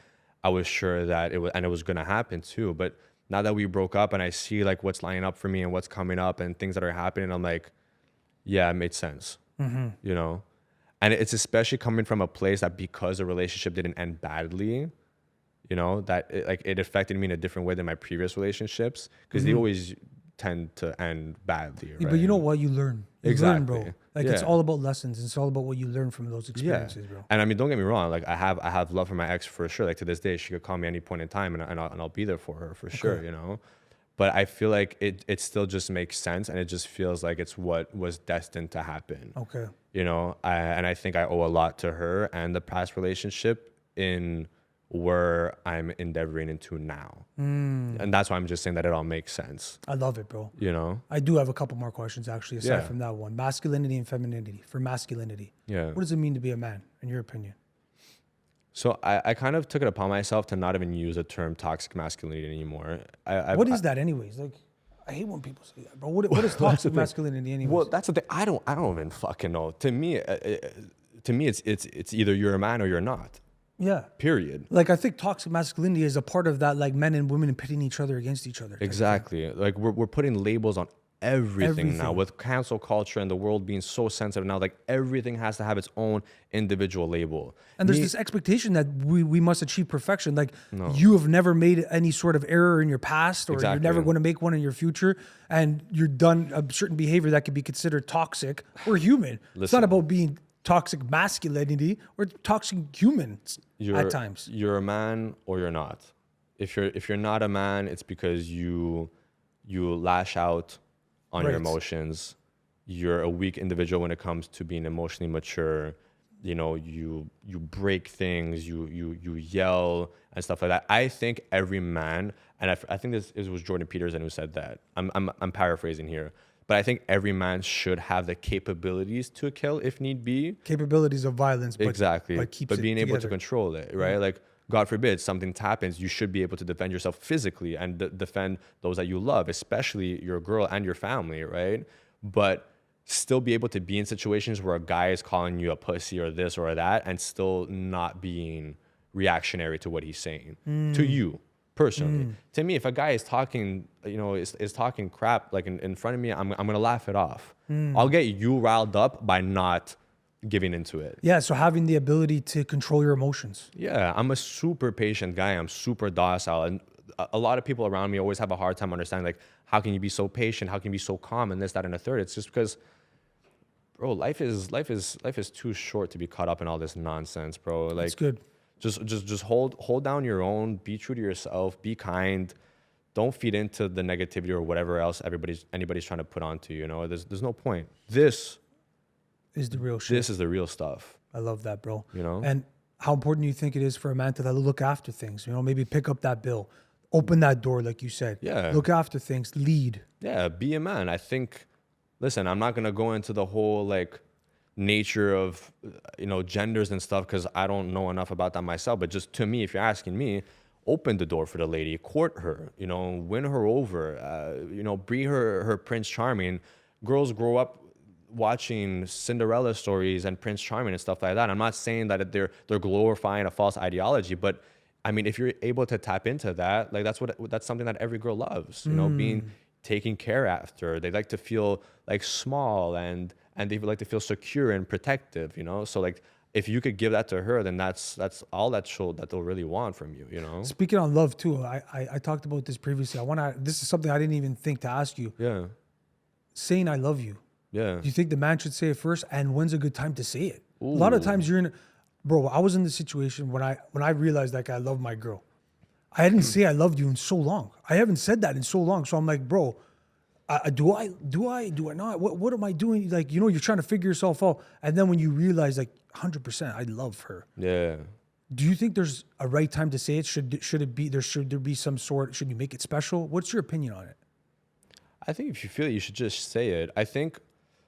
I was sure that it was going to happen too. But now that we broke up and I see like what's lining up for me and what's coming up and things that are happening, I'm like, yeah, it made sense, you know? And it's especially coming from a place that because the relationship didn't end badly, you know, that it affected me in a different way than my previous relationships, because they always tend to end badly, right? Yeah, but you know what? You learn. You learn, bro. Exactly. Like it's all about lessons. It's all about what you learn from those experiences, bro. And I mean, don't get me wrong. Like I have love for my ex for sure. Like to this day, she could call me any point in time, and I'll be there for her for sure. You know, but I feel like it still just makes sense, and it just feels like it's what was destined to happen. Okay. You know, and I think I owe a lot to her and the past relationship in where I'm endeavoring into now. And that's why I'm just saying that it all makes sense. I love it, bro. You know? I do have a couple more questions actually, aside Yeah. from that one. Masculinity and femininity. For masculinity, Yeah. what does it mean to be a man, in your opinion? So I kind of took it upon myself to not even use the term toxic masculinity anymore. What is that, anyways? Like, I hate when people say that, bro. What is toxic masculinity, anyways? Well, that's the thing. I don't even fucking know. To me, it's either you're a man or you're not. Yeah. Period. Like, I think toxic masculinity is a part of that, like men and women pitting each other against each other. Exactly. Like we're putting labels on everything now, with cancel culture and the world being so sensitive now. Like everything has to have its own individual label. And there's this expectation that we must achieve perfection. Like you have never made any sort of error in your past, or you're never going to make one in your future, and you're done a certain behavior that could be considered toxic or human. It's not about being toxic masculinity or toxic humans at times. You're a man or you're not. If you're not a man, it's because you lash out on your emotions. You're a weak individual when it comes to being emotionally mature. You know, you break things, you yell and stuff like that. I think every man, and I think it was Jordan Peterson who said that. I'm paraphrasing here. But I think every man should have the capabilities to kill if need be. Capabilities of violence, but, exactly. but being able to control it, right? Like, God forbid, something happens, you should be able to defend yourself physically and defend those that you love, especially your girl and your family, right? But still be able to be in situations where a guy is calling you a pussy or this or that, and still not being reactionary to what he's saying to you. Personally, to me, if a guy is talking, you know, is talking crap like in front of me, I'm gonna laugh it off. I'll get you riled up by not giving into it. Yeah, so having the ability to control your emotions. Yeah, I'm a super patient guy. I'm super docile, and a lot of people around me always have a hard time understanding, like, how can you be so patient? How can you be so calm? And this, that, and a third. It's just because, bro, life is too short to be caught up in all this nonsense, bro. Like, it's good. Just hold down your own, be true to yourself, be kind. Don't feed into the negativity or whatever else anybody's trying to put onto you, you know. There's no point. This is the real shit. This is the real stuff. I love that, bro. You know? And how important do you think it is for a man to look after things? You know, maybe pick up that bill, open that door, like you said. Yeah. Look after things, lead. Yeah, be a man. I think, listen, I'm not going to go into the whole, like, nature of, you know, genders and stuff, because I don't know enough about that myself. But just to me, if you're asking me, open the door for the lady, court her, you know, win her over, you know, be her Prince Charming. Girls grow up watching Cinderella stories and Prince Charming and stuff like that. I'm not saying that they're glorifying a false ideology, but I mean, if you're able to tap into that, like that's something that every girl loves, you know, being taken care after. They like to feel like small and they like to feel secure and protective, you know? So like, if you could give that to her, then that's all that they'll really want from you, you know? Speaking on love too, I talked about this previously. This is something I didn't even think to ask you. Yeah. Saying I love you. Yeah. Do you think the man should say it first? And when's a good time to say it? Ooh. A lot of times bro, I was in the situation when I realized like I love my girl. I didn't say I loved you in so long. I haven't said that in so long. So I'm like, bro, do I not? What am I doing? Like, you know, you're trying to figure yourself out. And then when you realize like 100%, I love her. Yeah. Do you think there's a right time to say it? Should there be some sort, should you make it special? What's your opinion on it? I think if you feel it, you should just say it. I think,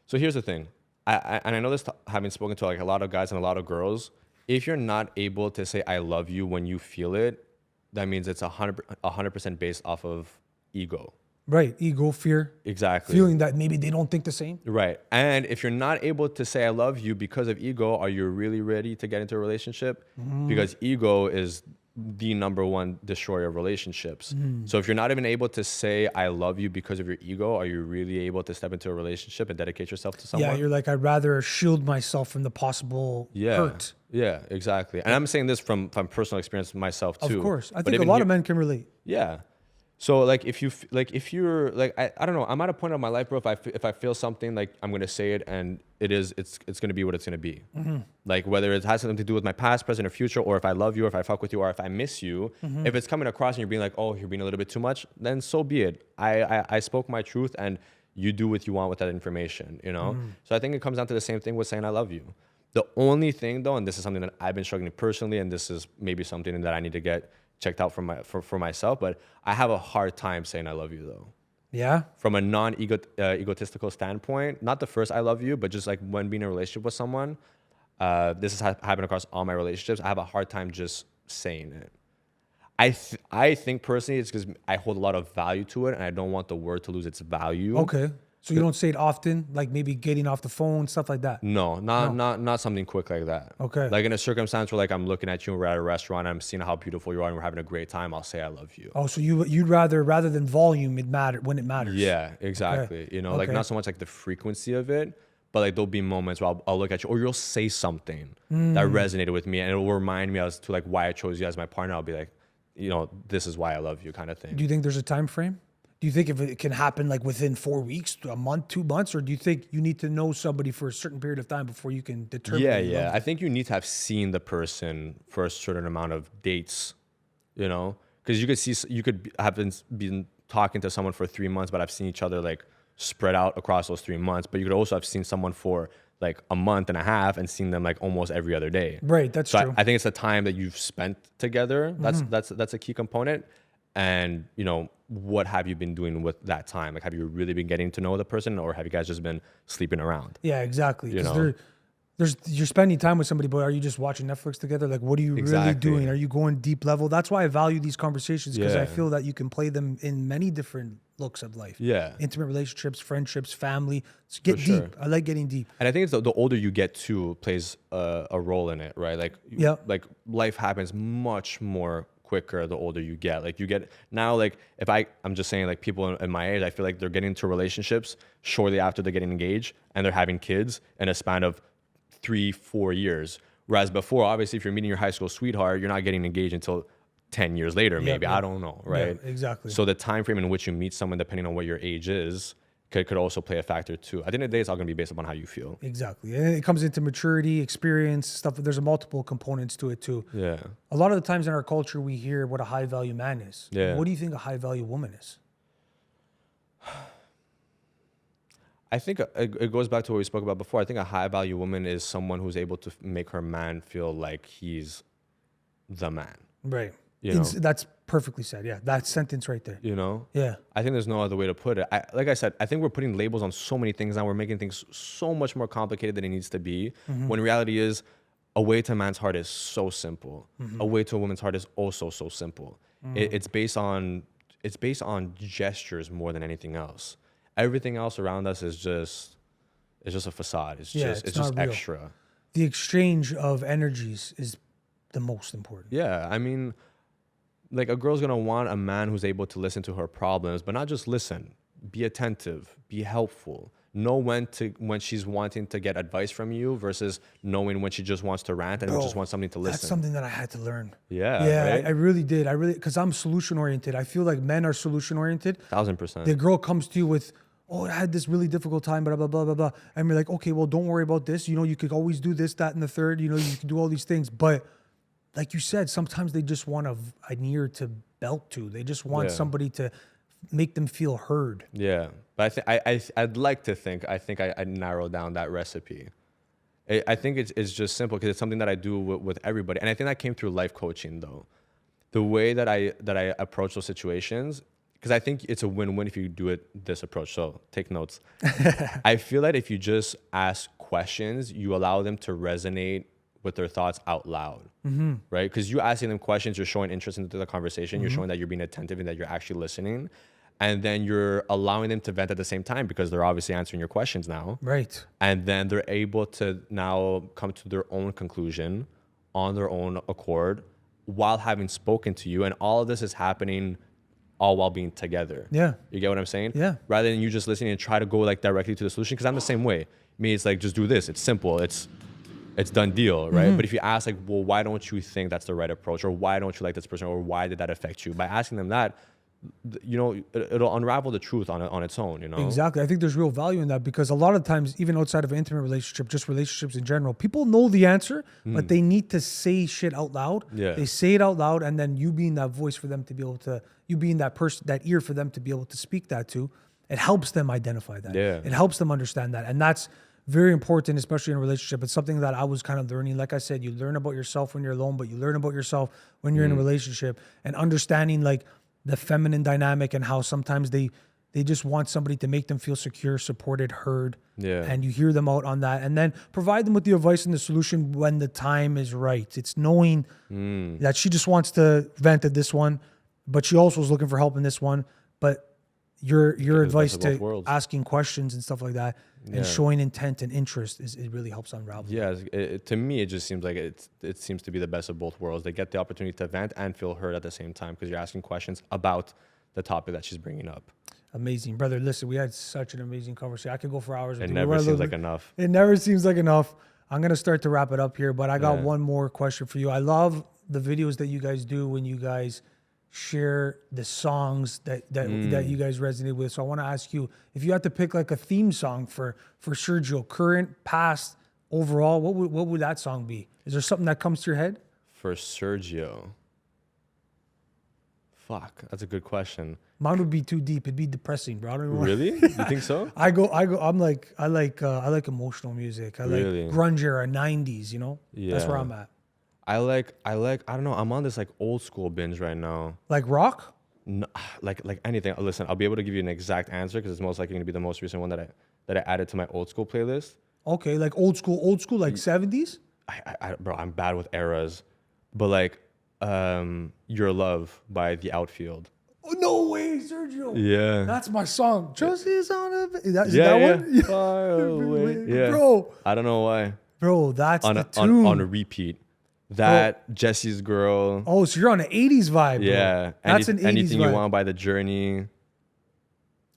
so here's the thing. And I know this having spoken to like a lot of guys and a lot of girls, if you're not able to say I love you when you feel it, that means it's 100% based off of ego. Right. Ego, fear. Exactly. Feeling that maybe they don't think the same. Right. And if you're not able to say I love you because of ego, are you really ready to get into a relationship? Because ego is the number one destroyer of relationships. So if you're not even able to say I love you because of your ego, are you really able to step into a relationship and dedicate yourself to someone? Yeah, you're like, I'd rather shield myself from the possible hurt. Yeah, exactly. And I'm saying this from personal experience myself too. Of course. I think a lot of men can relate. Yeah. So like if you're like I don't know, I'm at a point in my life, bro. If I feel something, like I'm gonna say it, and it's gonna be what it's gonna be. Like whether it has something to do with my past, present, or future, or if I love you, or if I fuck with you, or if I miss you, if it's coming across and you're being like, oh, you're being a little bit too much, then so be it. I spoke my truth, and you do what you want with that information, you know. So I think it comes down to the same thing with saying I love you. The only thing though, and this is something that I've been struggling personally, and this is maybe something that I need to get checked out for myself, but I have a hard time saying I love you though. Yeah. From a egotistical standpoint, not the first I love you, but just like when being in a relationship with someone, this has happened across all my relationships. I have a hard time just saying it. I think personally it's because I hold a lot of value to it, and I don't want the word to lose its value. Okay. So you don't say it often, like maybe getting off the phone, stuff like that? No, not something quick like that. Okay. Like in a circumstance where like I'm looking at you and we're at a restaurant, I'm seeing how beautiful you are and we're having a great time, I'll say I love you. Oh, so you'd rather than volume, it matter when it matters. Yeah, exactly. Okay. You know, like not so much like the frequency of it, but like there'll be moments where I'll look at you, or you'll say something that resonated with me, and it will remind me as to like why I chose you as my partner. I'll be like, you know, this is why I love you, kind of thing. Do you think there's a time frame? Do you think if it can happen like within 4 weeks, a month, 2 months, or do you think you need to know somebody for a certain period of time before you can determine? Yeah. I think you need to have seen the person for a certain amount of dates, you know, because you could have been talking to someone for 3 months, but I've seen each other like spread out across those 3 months. But you could also have seen someone for like a month and a half and seen them like almost every other day. Right, that's true. I think it's the time that you've spent together. That's a key component. And, you know, what have you been doing with that time? Like, have you really been getting to know the person, or have you guys just been sleeping around? Yeah, exactly. You know? You're spending time with somebody, but are you just watching Netflix together? Like, what are you really doing? Are you going deep level? That's why I value these conversations, because I feel that you can play them in many different looks of life. Yeah. Intimate relationships, friendships, family. So get deep. I like getting deep. And I think it's the older you get too plays a role in it, right? Like, like life happens much more quicker the older you get. Like you get now, like if I'm just saying, like people in my age, I feel like they're getting into relationships shortly after they're getting engaged, and they're having kids in a span of 3-4 years. Whereas before, obviously, if you're meeting your high school sweetheart, you're not getting engaged until 10 years later, maybe. I don't know, right? Yeah, exactly. So the time frame in which you meet someone, depending on what your age is, could also play a factor too. At the end of the day, it's all going to be based upon how you feel. Exactly. And it comes into maturity, experience, stuff. There's multiple components to it too. Yeah. A lot of the times in our culture, we hear what a high value man is. Yeah. What do you think a high value woman is? I think it goes back to what we spoke about before. I think a high value woman is someone who's able to make her man feel like he's the man. Right. You know? That's perfectly said. Yeah. That sentence right there. You know? Yeah. I think there's no other way to put it. Like I said, I think we're putting labels on so many things now. We're making things so much more complicated than it needs to be. When reality is, a way to a man's heart is so simple. A way to a woman's heart is also so simple. It's based on gestures more than anything else. Everything else around us is just a facade. It's just extra. The exchange of energies is the most important. Yeah, I mean, like a girl's gonna want a man who's able to listen to her problems, but not just listen. Be attentive. Be helpful. Know when she's wanting to get advice from you versus knowing when she just wants to rant and just wants something to listen. That's something that I had to learn. Yeah, right? I really did. Because I'm solution oriented. I feel like men are solution oriented. 1000%. The girl comes to you with, oh, I had this really difficult time, blah, blah, blah, blah, blah. And we're like, okay, well, don't worry about this. You know, you could always do this, that, and the third. You know, you can do all these things. But like you said, sometimes they just want an ear to belt to. They just want somebody to make them feel heard. Yeah. But I'd like to think, I narrowed down that recipe. I think it's just simple because it's something that I do with everybody. And I think that came through life coaching though. The way that I approach those situations, because I think it's a win-win if you do this approach. So take notes. I feel that if you just ask questions, you allow them to resonate with their thoughts out loud, right? Because you asking them questions, you're showing interest into the conversation. You're showing that you're being attentive and that you're actually listening. And then you're allowing them to vent at the same time because they're obviously answering your questions now. Right. And then they're able to now come to their own conclusion on their own accord while having spoken to you. And all of this is happening all while being together. Yeah. You get what I'm saying? Yeah. Rather than you just listening and try to go like directly to the solution. Because I'm the same way. Me, it's like, just do this. It's simple. It's done deal, right? Mm-hmm. But if you ask like, well, why don't you think that's the right approach? Or why don't you like this person? Or why did that affect you? By asking them that, you know, it'll unravel the truth on its own, you know? Exactly. I think there's real value in that because a lot of times, even outside of an intimate relationship, just relationships in general, people know the answer, but they need to say shit out loud. Yeah. They say it out loud, and then you being that voice for them to be able to, you being that person, that ear for them to be able to speak that to, it helps them identify that. Yeah. It helps them understand that. And that's very important, especially in a relationship. It's something that I was kind of learning. Like I said, you learn about yourself when you're alone, but you learn about yourself when you're in a relationship, and understanding like the feminine dynamic and how sometimes they just want somebody to make them feel secure, supported, heard. Yeah. And you hear them out on that, and then provide them with the advice and the solution when the time is right. It's knowing that she just wants to vent at this one, but she also is looking for help in this one. But your advice best of both to worlds. asking questions and stuff like that and showing intent and interest it really helps unravel. Yeah, to me, it just seems like it seems to be the best of both worlds. They get the opportunity to vent and feel heard at the same time because you're asking questions about the topic that she's bringing up. Amazing, brother. Listen, we had such an amazing conversation. I could go for hours with It you. never seems like enough. It never seems like enough. I'm going to start to wrap it up here, but I got one more question for you. I love the videos that you guys do when you guys share the songs that you guys resonate with. So I want to ask you, if you had to pick like a theme song for Sergio, current, past, overall, what would that song be? Is there something that comes to your head? For Sergio, fuck, that's a good question. Mine would be too deep. It'd be depressing, bro. I don't even want- Really? You think so? I like emotional music. I Really? like grunge era, 90s, you know? That's where Yeah. I'm at. I like I don't know. I'm on this like old school binge right now. Like rock? No, like anything. Listen, I'll be able to give you an exact answer because it's most likely going to be the most recent one that I added to my old school playlist. Okay, like old school, like 70s? Bro, I'm bad with eras, but like, Your Love by The Outfield. Oh, no way, Sergio. Yeah. That's my song. Trust is on a... Is that one? Far away. Yeah. Bro. I don't know why. Bro, that's the tune. On a repeat. That Jesse's Girl. Oh, so you're on an 80s vibe, bro. Yeah. That's an 80s Anything vibe. You Want by The Journey.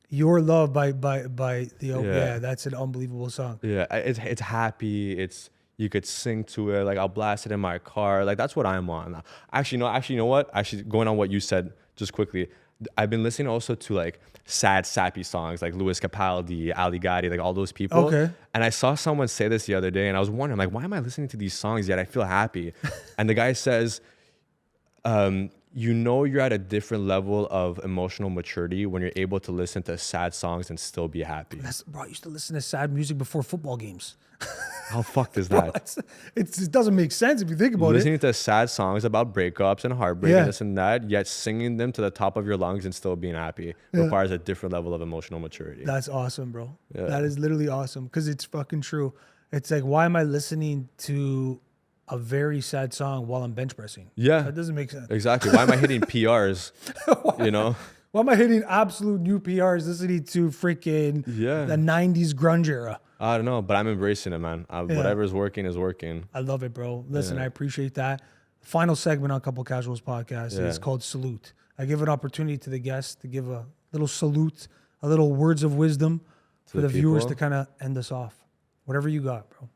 Your Love by the... Yeah. That's an unbelievable song. Yeah. It's happy. You could sing to it. Like I'll blast it in my car. Like that's what I'm on. Actually, you know what? Actually, going on what you said just quickly, I've been listening also to like sad, sappy songs like Louis Capaldi, Ali Gotti, like all those people. Okay. And I saw someone say this the other day, and I was wondering, like, why am I listening to these songs yet I feel happy? And the guy says, you know, you're at a different level of emotional maturity when you're able to listen to sad songs and still be happy. Bro, I used to listen to sad music before football games. How fucked is that? It doesn't make sense if you think about Listening to sad songs about breakups and heartbreak Yeah. and this and that, yet singing them to the top of your lungs and still being happy requires a different level of emotional maturity. That's awesome, bro. Yeah. That is literally awesome because it's fucking true. It's like, why am I listening to a very sad song while I'm bench pressing? Yeah. That doesn't make sense. Exactly. Why am I hitting PRs? You know? Why am I hitting absolute new PRs listening to freaking the 90s grunge era? I don't know, but I'm embracing it, man. Whatever's working is working. I love it, bro. Listen, I appreciate that. Final segment on Couple Casuals podcast is called Salute. I give an opportunity to the guests to give a little salute, a little words of wisdom for the viewers to kind of end us off. Whatever you got, bro.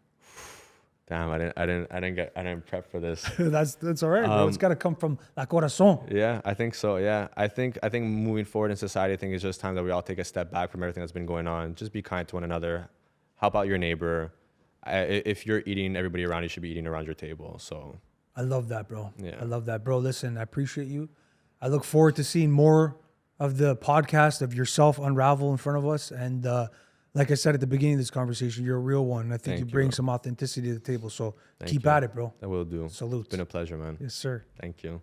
Damn, I didn't prep for this. that's all right, bro. It's got to come from la corazón. Yeah, I think so. Yeah, I think moving forward in society, I think it's just time that we all take a step back from everything that's been going on. Just be kind to one another. Help out your neighbor. If you're eating, everybody around you should be eating around your table. So I love that, bro. Yeah. I love that, bro. Listen, I appreciate you. I look forward to seeing more of the podcast of yourself unravel in front of us. And like I said at the beginning of this conversation, you're a real one. I think you bring some authenticity to the table. So keep at it, bro. That will do. Salute. It's been a pleasure, man. Yes, sir. Thank you.